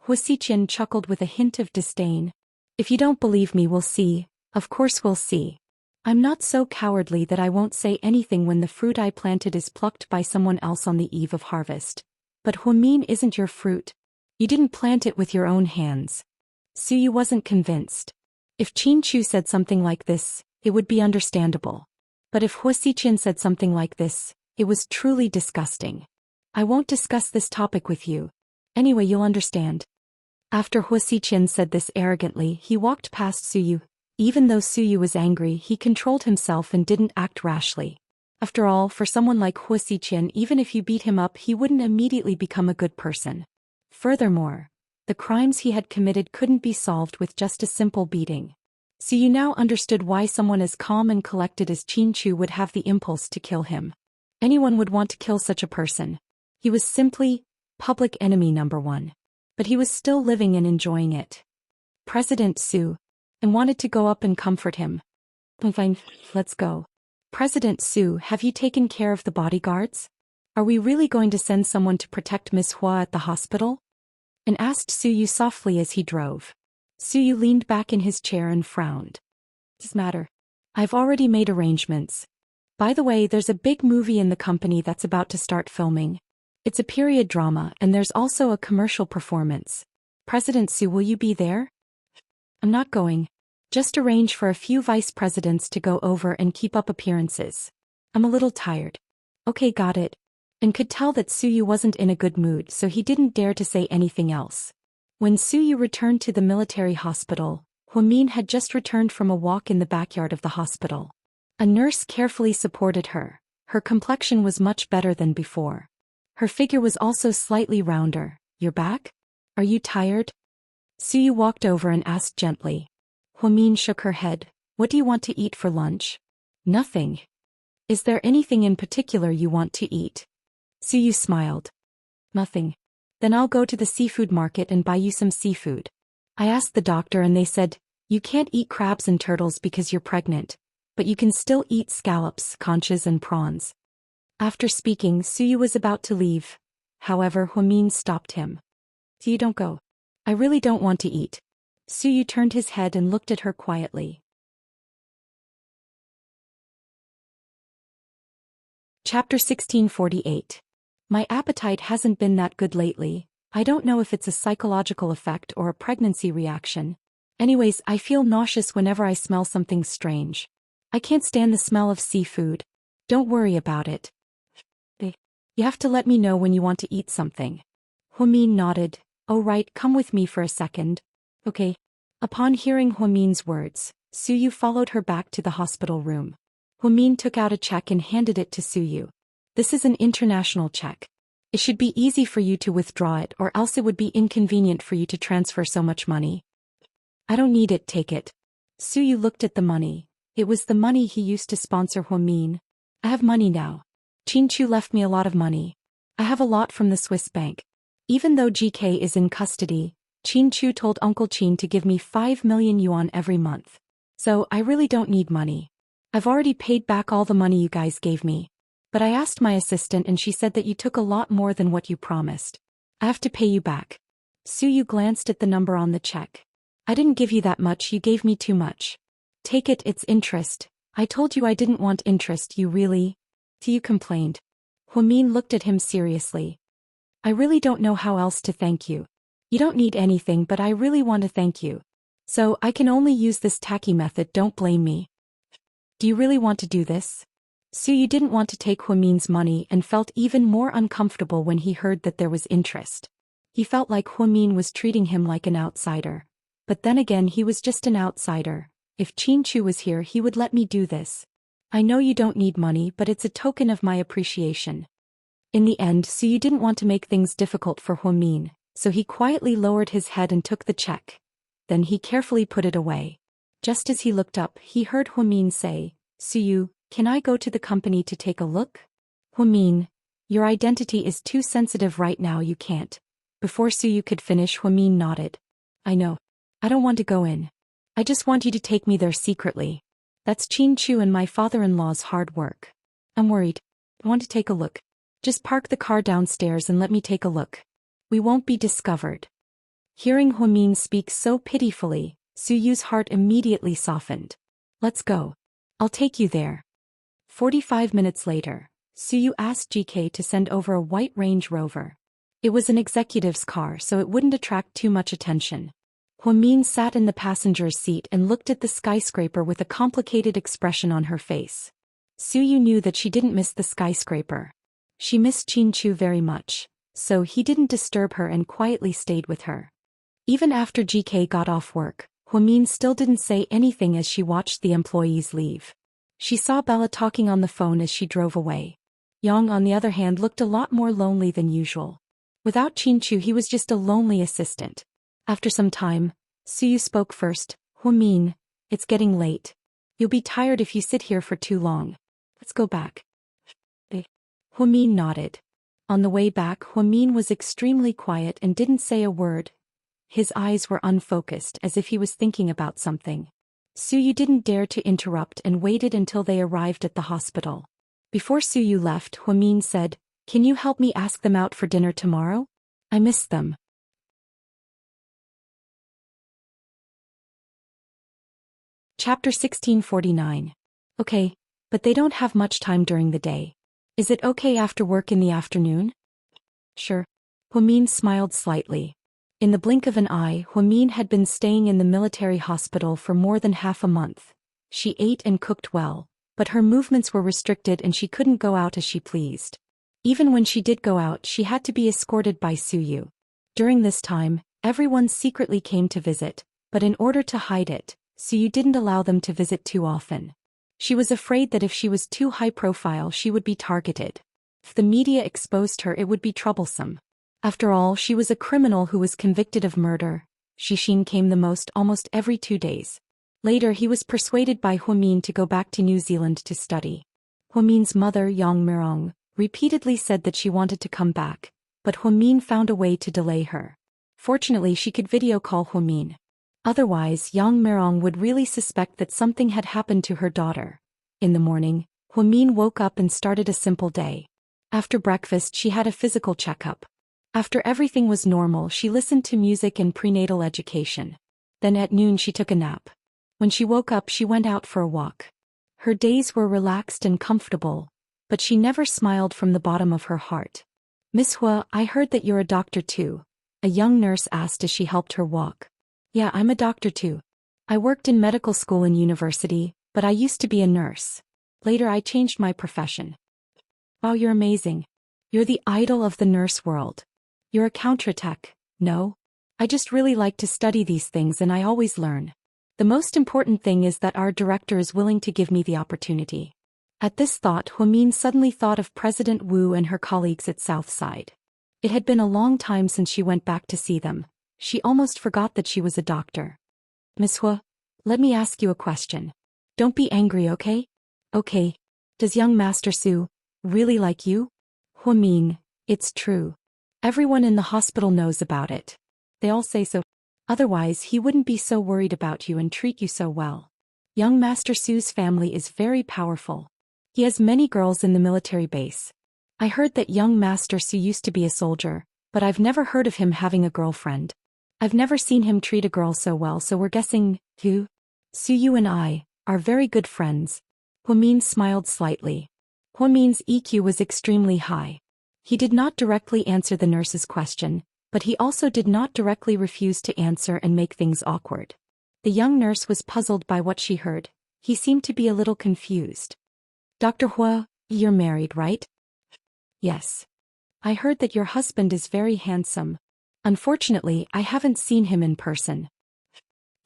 Hua Xiqian chuckled with a hint of disdain. If you don't believe me, we'll see. Of course we'll see. I'm not so cowardly that I won't say anything when the fruit I planted is plucked by someone else on the eve of harvest. But Huamin isn't your fruit. You didn't plant it with your own hands. Suyu wasn't convinced. If Qin Chu said something like this, it would be understandable. But if Hua Xiqian said something like this, it was truly disgusting. I won't discuss this topic with you. Anyway, you'll understand. After Hua Xiqian said this arrogantly, he walked past Suyu. Even though Suyu was angry, he controlled himself and didn't act rashly. After all, for someone like Hua Xiqian, even if you beat him up, he wouldn't immediately become a good person. Furthermore, the crimes he had committed couldn't be solved with just a simple beating. Suyu now understood why someone as calm and collected as Qin Chu would have the impulse to kill him. Anyone would want to kill such a person. He was simply public enemy number one. But he was still living and enjoying it. President Su, and wanted to go up and comfort him. Fine, let's go. President Su, have you taken care of the bodyguards? Are we really going to send someone to protect Miss Hua at the hospital? And asked Suyu softly as he drove. Suyu leaned back in his chair and frowned. Doesn't matter. I've already made arrangements. By the way, there's a big movie in the company that's about to start filming. It's a period drama, and there's also a commercial performance. President Su, will you be there? I'm not going. Just arrange for a few vice presidents to go over and keep up appearances. I'm a little tired. Okay, got it. And could tell that Suyu wasn't in a good mood, so he didn't dare to say anything else. When Suyu returned to the military hospital, Huamin had just returned from a walk in the backyard of the hospital. A nurse carefully supported her. Her complexion was much better than before. Her figure was also slightly rounder. You're back? Are you tired? Suyu walked over and asked gently. Huamin shook her head. What do you want to eat for lunch? Nothing. Is there anything in particular you want to eat? Suyu smiled. Nothing. Then I'll go to the seafood market and buy you some seafood. I asked the doctor and they said, you can't eat crabs and turtles because you're pregnant, but you can still eat scallops, conchas and prawns. After speaking, Suyu was about to leave. However, Huamin stopped him. You don't go. I really don't want to eat. Suyu turned his head and looked at her quietly. Chapter 1648. My appetite hasn't been that good lately. I don't know if it's a psychological effect or a pregnancy reaction. Anyways, I feel nauseous whenever I smell something strange. I can't stand the smell of seafood. Don't worry about it. You have to let me know when you want to eat something. Huamin nodded. Oh right, come with me for a second. Okay. Upon hearing Huamin's words, Suyu followed her back to the hospital room. Huamin took out a check and handed it to Suyu. This is an international check. It should be easy for you to withdraw it, or else it would be inconvenient for you to transfer so much money. I don't need it, take it. Suyu looked at the money. It was the money he used to sponsor Huamin. I have money now. Chinchu left me a lot of money. I have a lot from the Swiss bank. Even though GK is in custody, Chinchu told Uncle Chin to give me 5 million yuan every month. So I really don't need money. I've already paid back all the money you guys gave me. But I asked my assistant and she said that you took a lot more than what you promised. I have to pay you back. Suyu glanced at the number on the check. I didn't give you that much, you gave me too much. Take it, it's interest. I told you I didn't want interest, you really? You complained. Huamin looked at him seriously. I really don't know how else to thank you. You don't need anything, but I really want to thank you. So I can only use this tacky method, don't blame me. Do you really want to do this? Suyu didn't want to take Huamin's money and felt even more uncomfortable when he heard that there was interest. He felt like Huamin was treating him like an outsider. But then again, he was just an outsider. If Chinchu was here, he would let me do this. I know you don't need money, but it's a token of my appreciation. In the end, Suyu didn't want to make things difficult for Huamin, so he quietly lowered his head and took the check. Then he carefully put it away. Just as he looked up, he heard Huamin say, Suyu, can I go to the company to take a look? Huamin, your identity is too sensitive right now, you can't. Before Suyu could finish, Huamin nodded. I know. I don't want to go in. I just want you to take me there secretly. That's Chinchu and my father-in-law's hard work. I'm worried. I want to take a look. Just park the car downstairs and let me take a look. We won't be discovered. Hearing Huamin speak so pitifully, Suyu's heart immediately softened. Let's go. I'll take you there. 45 minutes later, Suyu asked GK to send over a white Range Rover. It was an executive's car, so it wouldn't attract too much attention. Huamin sat in the passenger's seat and looked at the skyscraper with a complicated expression on her face. Suyu knew that she didn't miss the skyscraper. She missed Chinchu very much, so he didn't disturb her and quietly stayed with her. Even after GK got off work, Huamin still didn't say anything as she watched the employees leave. She saw Bella talking on the phone as she drove away. Yang, on the other hand, looked a lot more lonely than usual. Without Chinchu, he was just a lonely assistant. After some time, Suyu spoke first. Huamin, it's getting late. You'll be tired if you sit here for too long. Let's go back. Huamin nodded. On the way back, Huamin was extremely quiet and didn't say a word. His eyes were unfocused, as if he was thinking about something. Suyu didn't dare to interrupt and waited until they arrived at the hospital. Before Suyu left, Huamin said, Can you help me ask them out for dinner tomorrow? I miss them. Chapter 1649. Okay, but they don't have much time during the day. Is it okay after work in the afternoon? Sure. Huamin smiled slightly. In the blink of an eye, Huamin had been staying in the military hospital for more than half a month. She ate and cooked well, but her movements were restricted and she couldn't go out as she pleased. Even when she did go out, she had to be escorted by Suyu. During this time, everyone secretly came to visit, but in order to hide it, Suyu didn't allow them to visit too often. She was afraid that if she was too high profile, she would be targeted. If the media exposed her, it would be troublesome. After all, she was a criminal who was convicted of murder. Shishin came the most almost every 2 days. Later, he was persuaded by Huamin to go back to New Zealand to study. Huamin's mother, Yang Mirong, repeatedly said that she wanted to come back, but Huamin found a way to delay her. Fortunately, she could video call Huamin. Otherwise, Yang Mirong would really suspect that something had happened to her daughter. In the morning, Huamin woke up and started a simple day. After breakfast, she had a physical checkup. After everything was normal, she listened to music and prenatal education. Then at noon she took a nap. When she woke up, she went out for a walk. Her days were relaxed and comfortable, but she never smiled from the bottom of her heart. Miss Hua, I heard that you're a doctor too, a young nurse asked as she helped her walk. Yeah, I'm a doctor too. I worked in medical school and university, but I used to be a nurse. Later I changed my profession. Wow, you're amazing. You're the idol of the nurse world. You're a counterattack, no? I just really like to study these things and I always learn. The most important thing is that our director is willing to give me the opportunity. At this thought, Huamin suddenly thought of President Wu and her colleagues at Southside. It had been a long time since she went back to see them. She almost forgot that she was a doctor. Miss Hua, let me ask you a question. Don't be angry, okay? Okay. Does young Master Su really like you? Huamin, it's true. Everyone in the hospital knows about it. They all say so. Otherwise, he wouldn't be so worried about you and treat you so well. Young Master Su's family is very powerful. He has many girls in the military base. I heard that young Master Su used to be a soldier, but I've never heard of him having a girlfriend. I've never seen him treat a girl so well, so we're guessing, Su Yu and I are very good friends. Huamin smiled slightly. Huamin's EQ was extremely high. He did not directly answer the nurse's question, but he also did not directly refuse to answer and make things awkward. The young nurse was puzzled by what she heard. He seemed to be a little confused. Dr. Hua, you're married, right? Yes. I heard that your husband is very handsome. Unfortunately, I haven't seen him in person.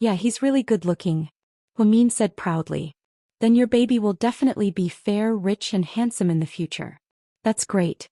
Yeah, he's really good looking, Huamin said proudly. Then your baby will definitely be fair, rich and handsome in the future. That's great.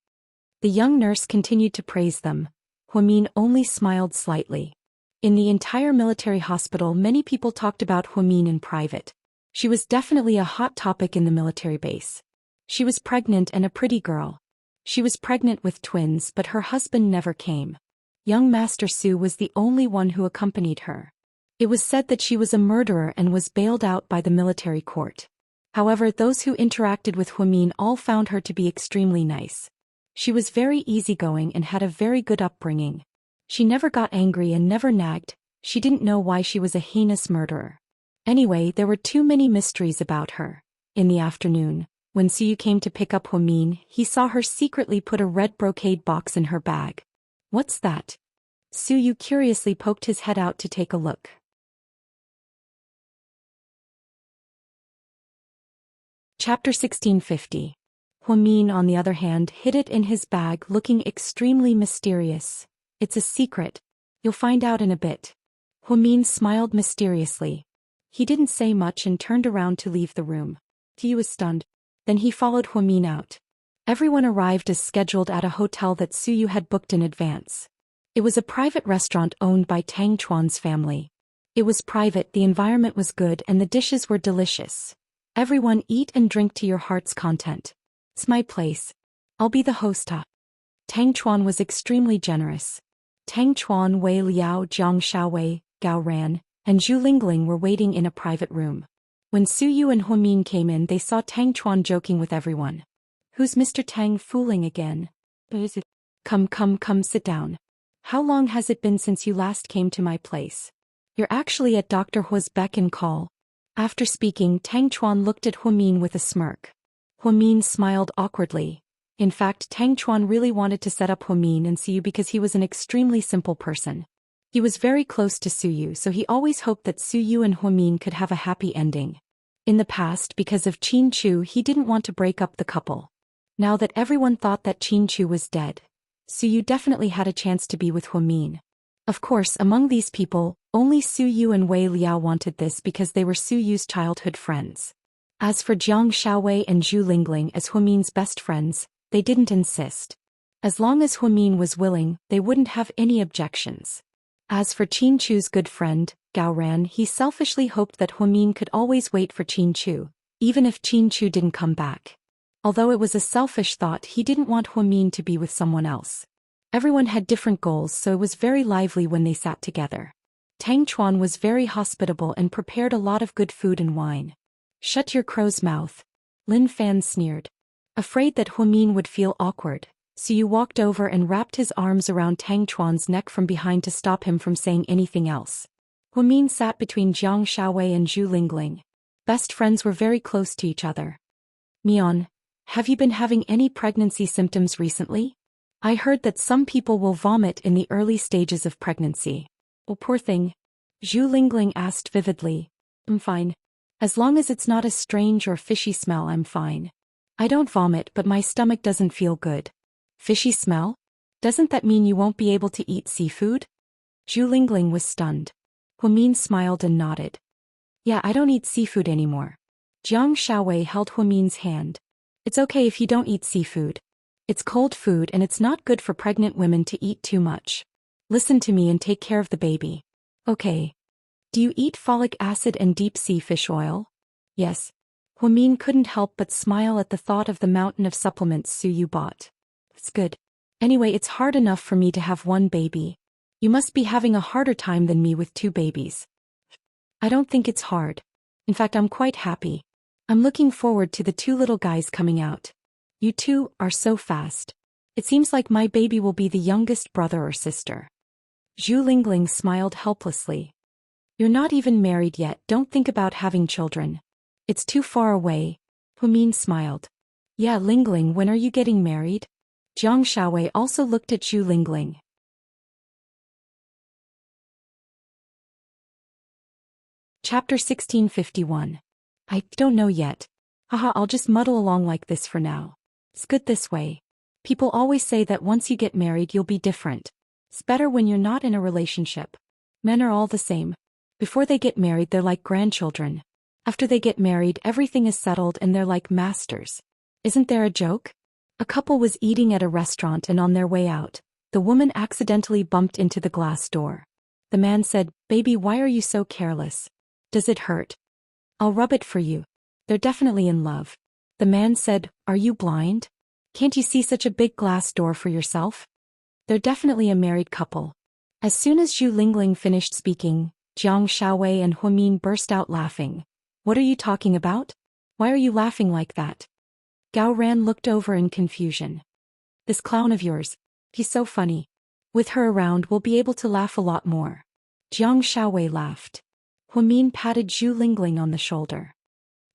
The young nurse continued to praise them. Huamin only smiled slightly. In the entire military hospital, many people talked about Huamin in private. She was definitely a hot topic in the military base. She was pregnant and a pretty girl. She was pregnant with twins, but her husband never came. Young Master Su was the only one who accompanied her. It was said that she was a murderer and was bailed out by the military court. However, those who interacted with Huamin all found her to be extremely nice. She was very easygoing and had a very good upbringing. She never got angry and never nagged. She didn't know why she was a heinous murderer. Anyway, there were too many mysteries about her. In the afternoon, when Su came to pick up Huamin, he saw her secretly put a red brocade box in her bag. What's that? Su curiously poked his head out to take a look. Chapter 1650. Huamin, on the other hand, hid it in his bag, looking extremely mysterious. It's a secret. You'll find out in a bit. Huamin smiled mysteriously. He didn't say much and turned around to leave the room. He was stunned. Then he followed Huamin out. Everyone arrived as scheduled at a hotel that Su had booked in advance. It was a private restaurant owned by Tang Chuan's family. It was private, the environment was good, and the dishes were delicious. Everyone eat and drink to your heart's content. It's my place. I'll be the host. Tang Chuan was extremely generous. Tang Chuan, Wei Liao, Jiang Xiaowei, Gao Ran, and Zhu Lingling were waiting in a private room. When Su Yu and Huamin came in, they saw Tang Chuan joking with everyone. Who's Mr. Tang fooling again? Come, sit down. How long has it been since you last came to my place? You're actually at Dr. Hua's beck and call. After speaking, Tang Chuan looked at Huamin with a smirk. Huamin smiled awkwardly. In fact, Tang Chuan really wanted to set up Huamin and Su because he was an extremely simple person. He was very close to Su Yu, so he always hoped that Su Yu and Huamin could have a happy ending. In the past, because of Qin Chu, he didn't want to break up the couple. Now that everyone thought that Qin Chu was dead, Su Yu definitely had a chance to be with Huamin. Of course, among these people, only Su Yu and Wei Liao wanted this because they were Su Yu's childhood friends. As for Jiang Xiaowei and Zhu Lingling as Huamin's best friends, they didn't insist. As long as Huamin was willing, they wouldn't have any objections. As for Qin Chu's good friend, Gao Ran, he selfishly hoped that Huamin could always wait for Qin Chu, even if Qin Chu didn't come back. Although it was a selfish thought, he didn't want Huamin to be with someone else. Everyone had different goals, so it was very lively when they sat together. Tang Chuan was very hospitable and prepared a lot of good food and wine. Shut your crow's mouth. Lin Fan sneered. Afraid that Huamin would feel awkward, Su walked over and wrapped his arms around Tang Chuan's neck from behind to stop him from saying anything else. Huamin sat between Jiang Xiaowei and Zhu Lingling. Best friends were very close to each other. Mian, have you been having any pregnancy symptoms recently? I heard that some people will vomit in the early stages of pregnancy. Oh, poor thing. Zhu Lingling asked vividly. I'm fine. As long as it's not a strange or fishy smell, I'm fine. I don't vomit, but my stomach doesn't feel good. Fishy smell? Doesn't that mean you won't be able to eat seafood? Zhu Lingling was stunned. Huamin smiled and nodded. Yeah, I don't eat seafood anymore. Jiang Xiaowei held Huamin's hand. It's okay if you don't eat seafood. It's cold food and it's not good for pregnant women to eat too much. Listen to me and take care of the baby. Okay. Do you eat folic acid and deep-sea fish oil? Yes. Huamin couldn't help but smile at the thought of the mountain of supplements Su Yu bought. It's good. Anyway, it's hard enough for me to have one baby. You must be having a harder time than me with two babies. I don't think it's hard. In fact, I'm quite happy. I'm looking forward to the two little guys coming out. You two are so fast. It seems like my baby will be the youngest brother or sister. Zhu Lingling smiled helplessly. You're not even married yet, don't think about having children. It's too far away. Huamin smiled. Yeah, Lingling, when are you getting married? Jiang Xiaowei also looked at Zhu Lingling. Chapter 1651. I don't know yet. Haha, I'll just muddle along like this for now. It's good this way. People always say that once you get married you'll be different. It's better when you're not in a relationship. Men are all the same. Before they get married they're like grandchildren. After they get married everything is settled and they're like masters. Isn't there a joke? A couple was eating at a restaurant and on their way out, the woman accidentally bumped into the glass door. The man said, "Baby, why are you so careless? Does it hurt? I'll rub it for you." They're definitely in love. The man said, "Are you blind? Can't you see such a big glass door for yourself?" They're definitely a married couple. As soon as Zhu Lingling finished speaking, Jiang Xiaowei and Huamin burst out laughing. What are you talking about? Why are you laughing like that? Gao Ran looked over in confusion. This clown of yours. He's so funny. With her around we'll be able to laugh a lot more. Jiang Xiaowei laughed. Huamin patted Zhu Lingling on the shoulder.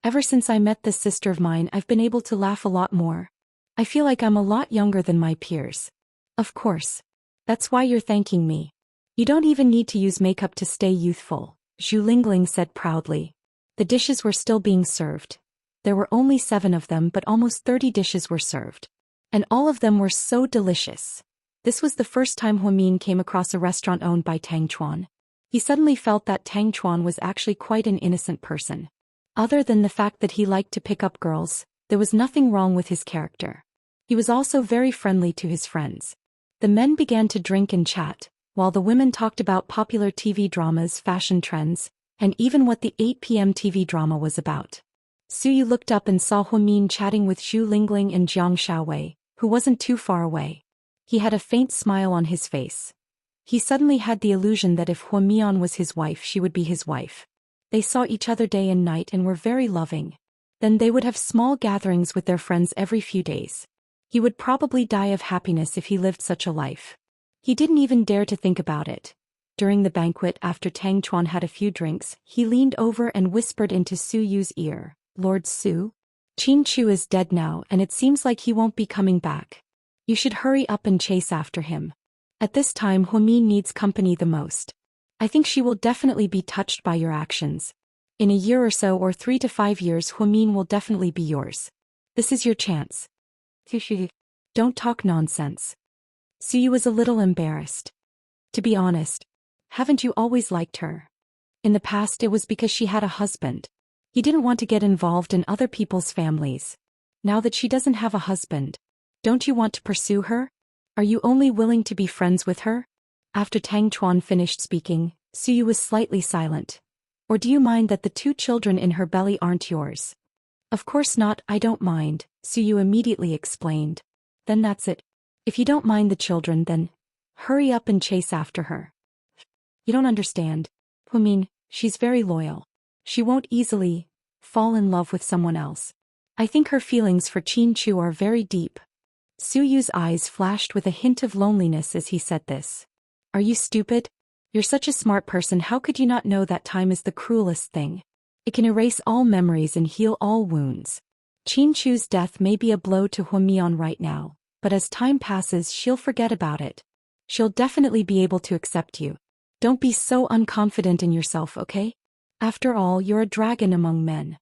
Ever since I met this sister of mine I've been able to laugh a lot more. I feel like I'm a lot younger than my peers. Of course. That's why you're thanking me. You don't even need to use makeup to stay youthful, Zhu Lingling said proudly. The dishes were still being served. There were only 7 of them but almost 30 dishes were served. And all of them were so delicious. This was the first time Huamin came across a restaurant owned by Tang Chuan. He suddenly felt that Tang Chuan was actually quite an innocent person. Other than the fact that he liked to pick up girls, there was nothing wrong with his character. He was also very friendly to his friends. The men began to drink and chat, while the women talked about popular TV dramas, fashion trends, and even what the 8 p.m. TV drama was about. Su Yu looked up and saw Huamin chatting with Zhu Lingling and Jiang Xiaowei, who wasn't too far away. He had a faint smile on his face. He suddenly had the illusion that if Huamian was his wife she would be his wife. They saw each other day and night and were very loving. Then they would have small gatherings with their friends every few days. He would probably die of happiness if he lived such a life. He didn't even dare to think about it. During the banquet after Tang Chuan had a few drinks, he leaned over and whispered into Su Yu's ear, "Lord Su? Qin Chu is dead now and it seems like he won't be coming back. You should hurry up and chase after him. At this time Huamin needs company the most. I think she will definitely be touched by your actions. In a year or so or 3 to 5 years Huamin will definitely be yours. This is your chance." Don't talk nonsense. Su Yu was a little embarrassed. To be honest, haven't you always liked her? In the past it was because she had a husband. He didn't want to get involved in other people's families. Now that she doesn't have a husband, don't you want to pursue her? Are you only willing to be friends with her? After Tang Chuan finished speaking, Su Yu was slightly silent. Or do you mind that the 2 children in her belly aren't yours? Of course not, I don't mind, Su Yu immediately explained. Then that's it. If you don't mind the children then, hurry up and chase after her. You don't understand. Huamin, she's very loyal. She won't easily fall in love with someone else. I think her feelings for Qin Chu are very deep. Su Yu's eyes flashed with a hint of loneliness as he said this. Are you stupid? You're such a smart person, how could you not know that time is the cruelest thing? It can erase all memories and heal all wounds. Qin Chu's death may be a blow to Huamian right now, but as time passes she'll forget about it. She'll definitely be able to accept you. Don't be so unconfident in yourself, okay? After all, you're a dragon among men.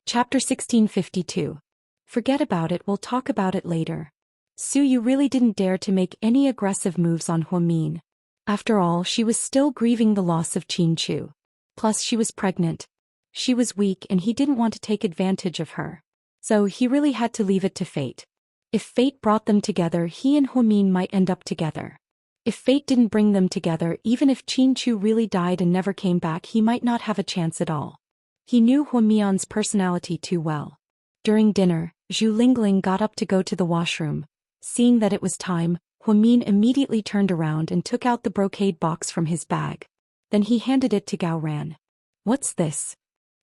Chapter 1652. Forget about it, we'll talk about it later. Su Yu really didn't dare to make any aggressive moves on Huamin. After all, she was still grieving the loss of Qin Chu. Plus she was pregnant. She was weak and he didn't want to take advantage of her. So he really had to leave it to fate. If fate brought them together, he and Huamin might end up together. If fate didn't bring them together, even if Qin Chu really died and never came back, he might not have a chance at all. He knew Huamian's personality too well. During dinner, Zhu Lingling got up to go to the washroom. Seeing that it was time, Huamin immediately turned around and took out the brocade box from his bag. Then he handed it to Gao Ran. "What's this?"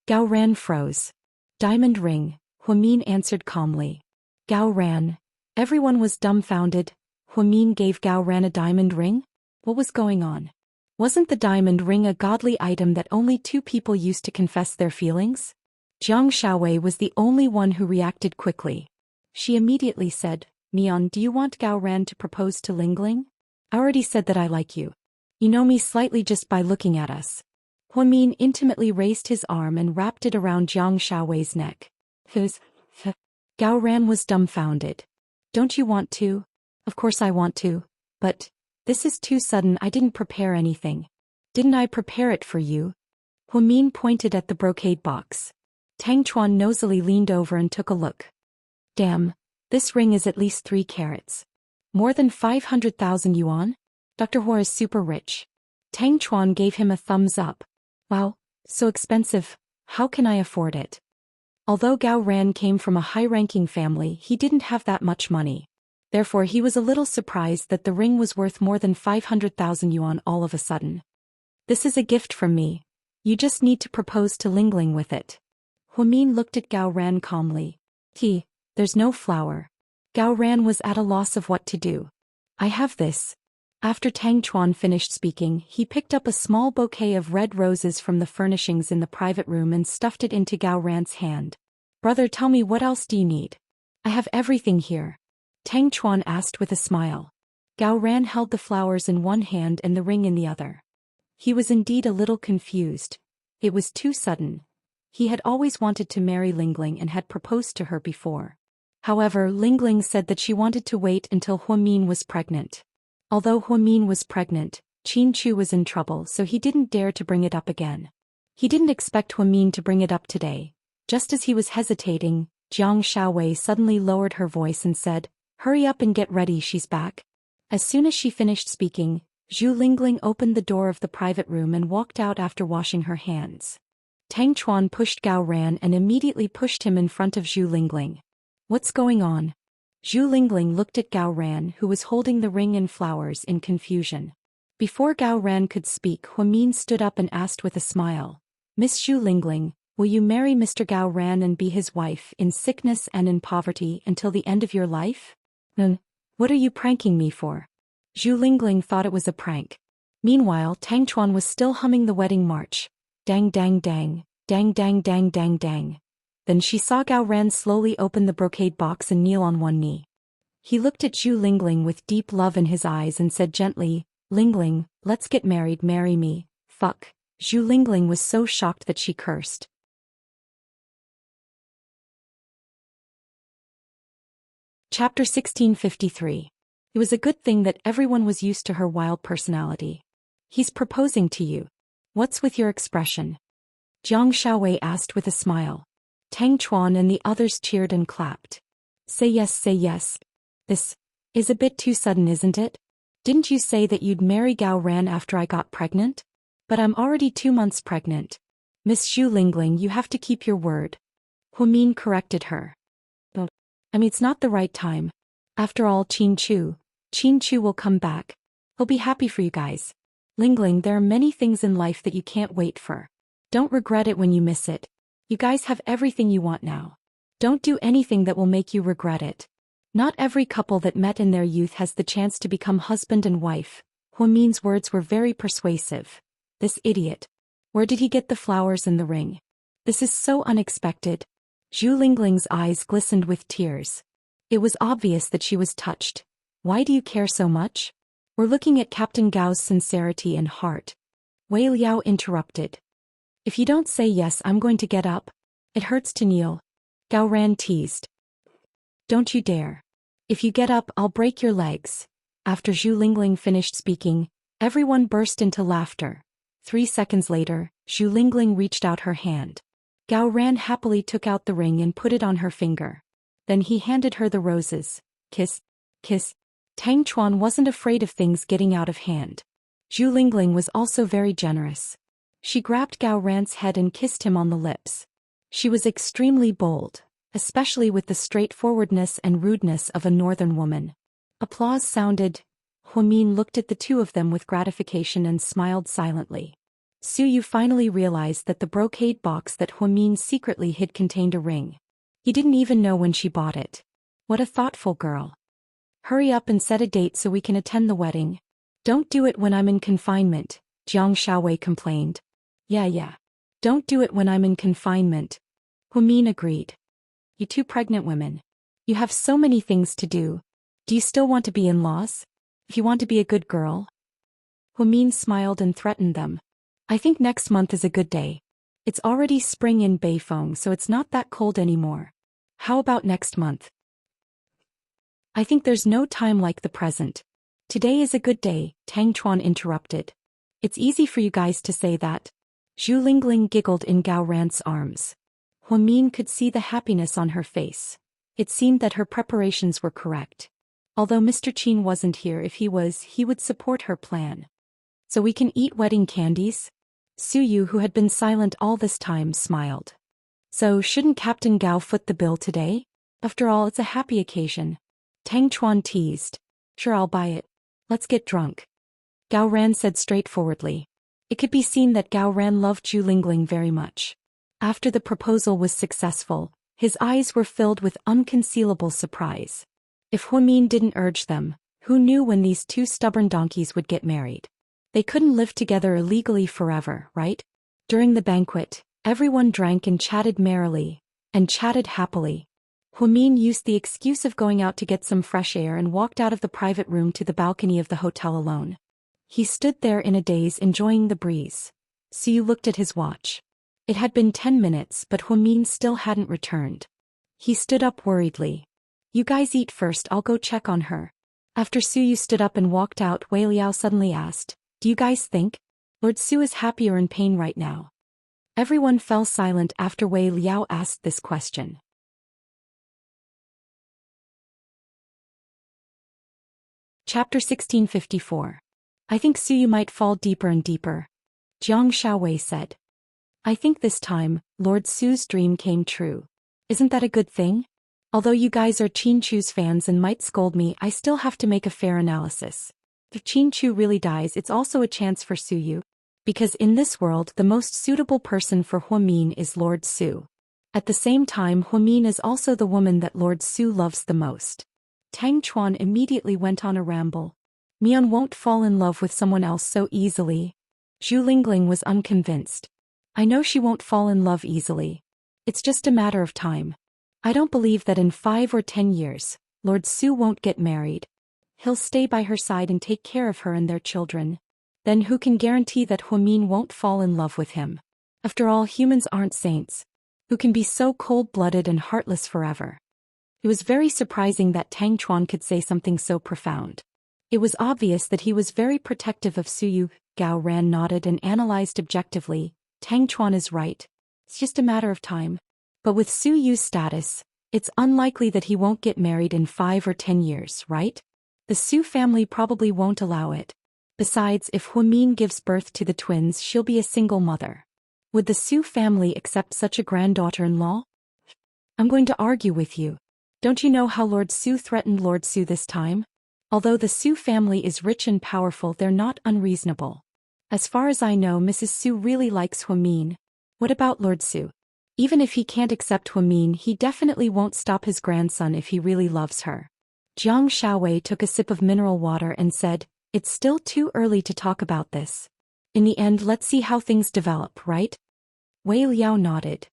Gao Ran froze. "Diamond ring," Huamin answered calmly. Gao Ran. Everyone was dumbfounded. Huamin gave Gao Ran a diamond ring? What was going on? Wasn't the diamond ring a godly item that only two people used to confess their feelings? Jiang Shaowei was the only one who reacted quickly. She immediately said, "Mian, do you want Gao Ran to propose to Lingling? I already said that I like you. You know me slightly just by looking at us." Huamin intimately raised his arm and wrapped it around Jiang Shaowei's neck. Gao Ran was dumbfounded. "Don't you want to?" "Of course I want to. But this is too sudden. I didn't prepare anything." "Didn't I prepare it for you?" Huamin pointed at the brocade box. Tang Chuan nosily leaned over and took a look. "Damn, this ring is at least 3 carats. More than 500,000 yuan? Dr. Hua is super rich." Tang Chuan gave him a thumbs up. "Wow, so expensive. How can I afford it?" Although Gao Ran came from a high-ranking family, he didn't have that much money. Therefore he was a little surprised that the ring was worth more than 500,000 yuan all of a sudden. "This is a gift from me. You just need to propose to Lingling with it." Huamin looked at Gao Ran calmly. There's no flower." Gao Ran was at a loss of what to do. "I have this." After Tang Chuan finished speaking, he picked up a small bouquet of red roses from the furnishings in the private room and stuffed it into Gao Ran's hand. "Brother, tell me, what else do you need?" "I have everything here," Tang Chuan asked with a smile. Gao Ran held the flowers in one hand and the ring in the other. He was indeed a little confused. It was too sudden. He had always wanted to marry Lingling and had proposed to her before. However, Lingling said that she wanted to wait until Huamin was pregnant. Although Huamin was pregnant, Qin Chu was in trouble, so he didn't dare to bring it up again. He didn't expect Huamin to bring it up today. Just as he was hesitating, Jiang Shaowei suddenly lowered her voice and said, "Hurry up and get ready, she's back." As soon as she finished speaking, Zhu Lingling opened the door of the private room and walked out after washing her hands. Tang Chuan pushed Gao Ran and immediately pushed him in front of Zhu Lingling. "What's going on?" Zhu Lingling looked at Gao Ran, who was holding the ring and flowers, in confusion. Before Gao Ran could speak, Huamin stood up and asked with a smile, "Miss Zhu Lingling, will you marry Mr. Gao Ran and be his wife in sickness and in poverty until the end of your life?" What are you pranking me for?" Zhu Lingling thought it was a prank. Meanwhile, Tang Chuan was still humming the wedding march. Dang dang dang, dang dang dang dang dang. Then she saw Gao Ran slowly open the brocade box and kneel on one knee. He looked at Zhu Lingling with deep love in his eyes and said gently, "Lingling, let's get married, marry me, fuck." Zhu Lingling was so shocked that she cursed. Chapter 1653. It was a good thing that everyone was used to her wild personality. "He's proposing to you. What's with your expression?" Jiang Shaowei asked with a smile. Tang Chuan and the others cheered and clapped. Say yes, say yes. This is a bit too sudden, isn't it? Didn't you say that you'd marry Gao Ran after I got pregnant? But I'm already 2 months pregnant. Miss Zhu Lingling, you have to keep your word. Huamin corrected her. It's not the right time. After all, Qin Chu will come back. He'll be happy for you guys. Lingling, there are many things in life that you can't wait for. Don't regret it when you miss it. You guys have everything you want now. Don't do anything that will make you regret it. Not every couple that met in their youth has the chance to become husband and wife. Huamin's words were very persuasive. This idiot. Where did he get the flowers and the ring? This is so unexpected. Zhu Lingling's eyes glistened with tears. It was obvious that she was touched. Why do you care so much? We're looking at Captain Gao's sincerity and heart. Wei Liao interrupted. If you don't say yes, I'm going to get up. It hurts to kneel. Gao Ran teased. Don't you dare. If you get up, I'll break your legs. After Zhu Lingling finished speaking, Everyone burst into laughter. 3 seconds later, Zhu Lingling reached out her hand. Gao Ran happily took out the ring and put it on her finger. Then he handed her the roses. Kiss, kiss. Tang Chuan wasn't afraid of things getting out of hand. Zhu Lingling was also very generous. She grabbed Gao Ran's head and kissed him on the lips. She was extremely bold, especially with the straightforwardness and rudeness of a northern woman. Applause sounded. Huamin looked at the two of them with gratification and smiled silently. Su Yu finally realized that the brocade box that Huamin secretly hid contained a ring. He didn't even know when she bought it. What a thoughtful girl. Hurry up and set a date so we can attend the wedding. Don't do it when I'm in confinement, Jiang Xiaowei complained. Yeah. Don't do it when I'm in confinement. Huamin agreed. You two pregnant women. You have so many things to do. Do you still want to be in-laws? If you want to be a good girl? Huamin smiled and threatened them. I think next month is a good day. It's already spring in Beifeng, so it's not that cold anymore. How about next month? I think there's no time like the present. Today is a good day, Tang Chuan interrupted. It's easy for you guys to say that. Zhu Lingling giggled in Gao Ran's arms. Huamin could see the happiness on her face. It seemed that her preparations were correct. Although Mr. Qin wasn't here, if he was, he would support her plan. So we can eat wedding candies? Su Yu, who had been silent all this time, smiled. So shouldn't Captain Gao foot the bill today? After all, it's a happy occasion. Tang Chuan teased. Sure, I'll buy it. Let's get drunk. Gao Ran said straightforwardly. It could be seen that Gao Ran loved Zhu Lingling very much. After the proposal was successful, his eyes were filled with unconcealable surprise. If Huamin didn't urge them, who knew when these two stubborn donkeys would get married? They couldn't live together illegally forever, right? During the banquet, everyone drank and chatted merrily, and chatted happily. Huamin used the excuse of going out to get some fresh air and walked out of the private room to the balcony of the hotel alone. He stood there in a daze enjoying the breeze. Su Yu looked at his watch. It had been 10 minutes, but Huamin still hadn't returned. He stood up worriedly. You guys eat first, I'll go check on her. After Su Yu stood up and walked out, Wei Liao suddenly asked, Do you guys think Lord Su is happy or in pain right now? Everyone fell silent after Wei Liao asked this question. Chapter 1654. I think Su Yu might fall deeper and deeper. Jiang Xiaowei said. I think this time, Lord Su's dream came true. Isn't that a good thing? Although you guys are Qin Chu's fans and might scold me, I still have to make a fair analysis. If Qin Chu really dies, it's also a chance for Su Yu. Because in this world, the most suitable person for Huamin is Lord Su. At the same time, Huamin is also the woman that Lord Su loves the most. Tang Chuan immediately went on a ramble. Mian won't fall in love with someone else so easily. Zhu Lingling was unconvinced. I know she won't fall in love easily. It's just a matter of time. I don't believe that in 5 or 10 years, Lord Su won't get married. He'll stay by her side and take care of her and their children. Then who can guarantee that Huamin won't fall in love with him? After all, humans aren't saints. Who can be so cold-blooded and heartless forever? It was very surprising that Tang Chuan could say something so profound. It was obvious that he was very protective of Su Yu. Gao Ran nodded and analyzed objectively. Tang Chuan is right. It's just a matter of time. But with Su Yu's status, it's unlikely that he won't get married in 5 or 10 years, right? The Su family probably won't allow it. Besides, if Huamin gives birth to the twins, she'll be a single mother. Would the Su family accept such a granddaughter-in-law? I'm going to argue with you. Don't you know how Lord Su threatened Lord Su this time? Although the Su family is rich and powerful, they're not unreasonable. As far as I know, Mrs. Su really likes Huamin. What about Lord Su? Even if he can't accept Huamin, he definitely won't stop his grandson if he really loves her. Jiang Xiaowei took a sip of mineral water and said, It's still too early to talk about this. In the end, let's see how things develop, right? Wei Liao nodded.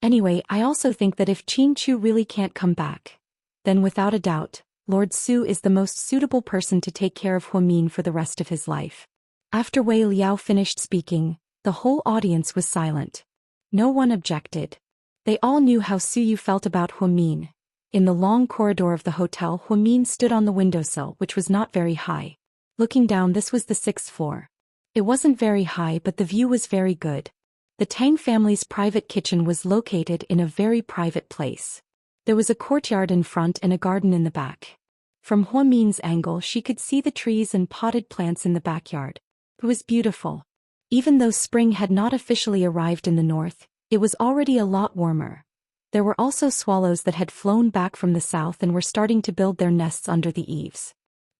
Anyway, I also think that if Qin Chu really can't come back, then without a doubt, Lord Su is the most suitable person to take care of Huamin for the rest of his life. After Wei Liao finished speaking, the whole audience was silent. No one objected. They all knew how Su Yu felt about Huamin. In the long corridor of the hotel, Huamin stood on the windowsill, which was not very high. Looking down, this was the 6th floor. It wasn't very high, but the view was very good. The Tang family's private kitchen was located in a very private place. There was a courtyard in front and a garden in the back. From Huamin's angle, she could see the trees and potted plants in the backyard. It was beautiful. Even though spring had not officially arrived in the north, it was already a lot warmer. There were also swallows that had flown back from the south and were starting to build their nests under the eaves.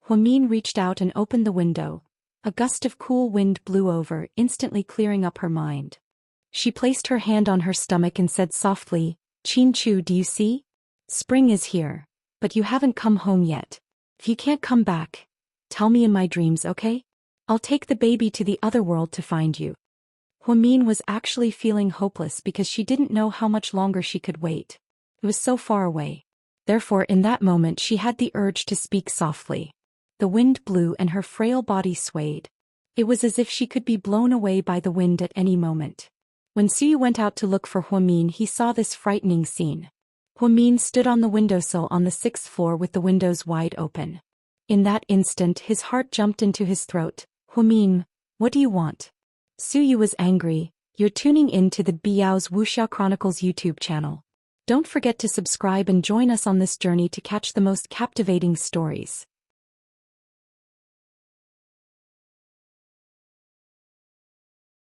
Huamin reached out and opened the window. A gust of cool wind blew over, instantly clearing up her mind. She placed her hand on her stomach and said softly, "Qin Chu, do you see? Spring is here, but you haven't come home yet. If you can't come back, tell me in my dreams, okay? I'll take the baby to the other world to find you." Huamin was actually feeling hopeless because she didn't know how much longer she could wait. It was so far away. Therefore, in that moment, she had the urge to speak softly. The wind blew and her frail body swayed. It was as if she could be blown away by the wind at any moment. When Suyu went out to look for Huamin, he saw this frightening scene. Huamin stood on the windowsill on the 6th floor with the windows wide open. In that instant, his heart jumped into his throat. "Huamin, what do you want?" Suyu was angry. "You're tuning in to the Biao's Wuxia Chronicles YouTube channel. Don't forget to subscribe and join us on this journey to catch the most captivating stories.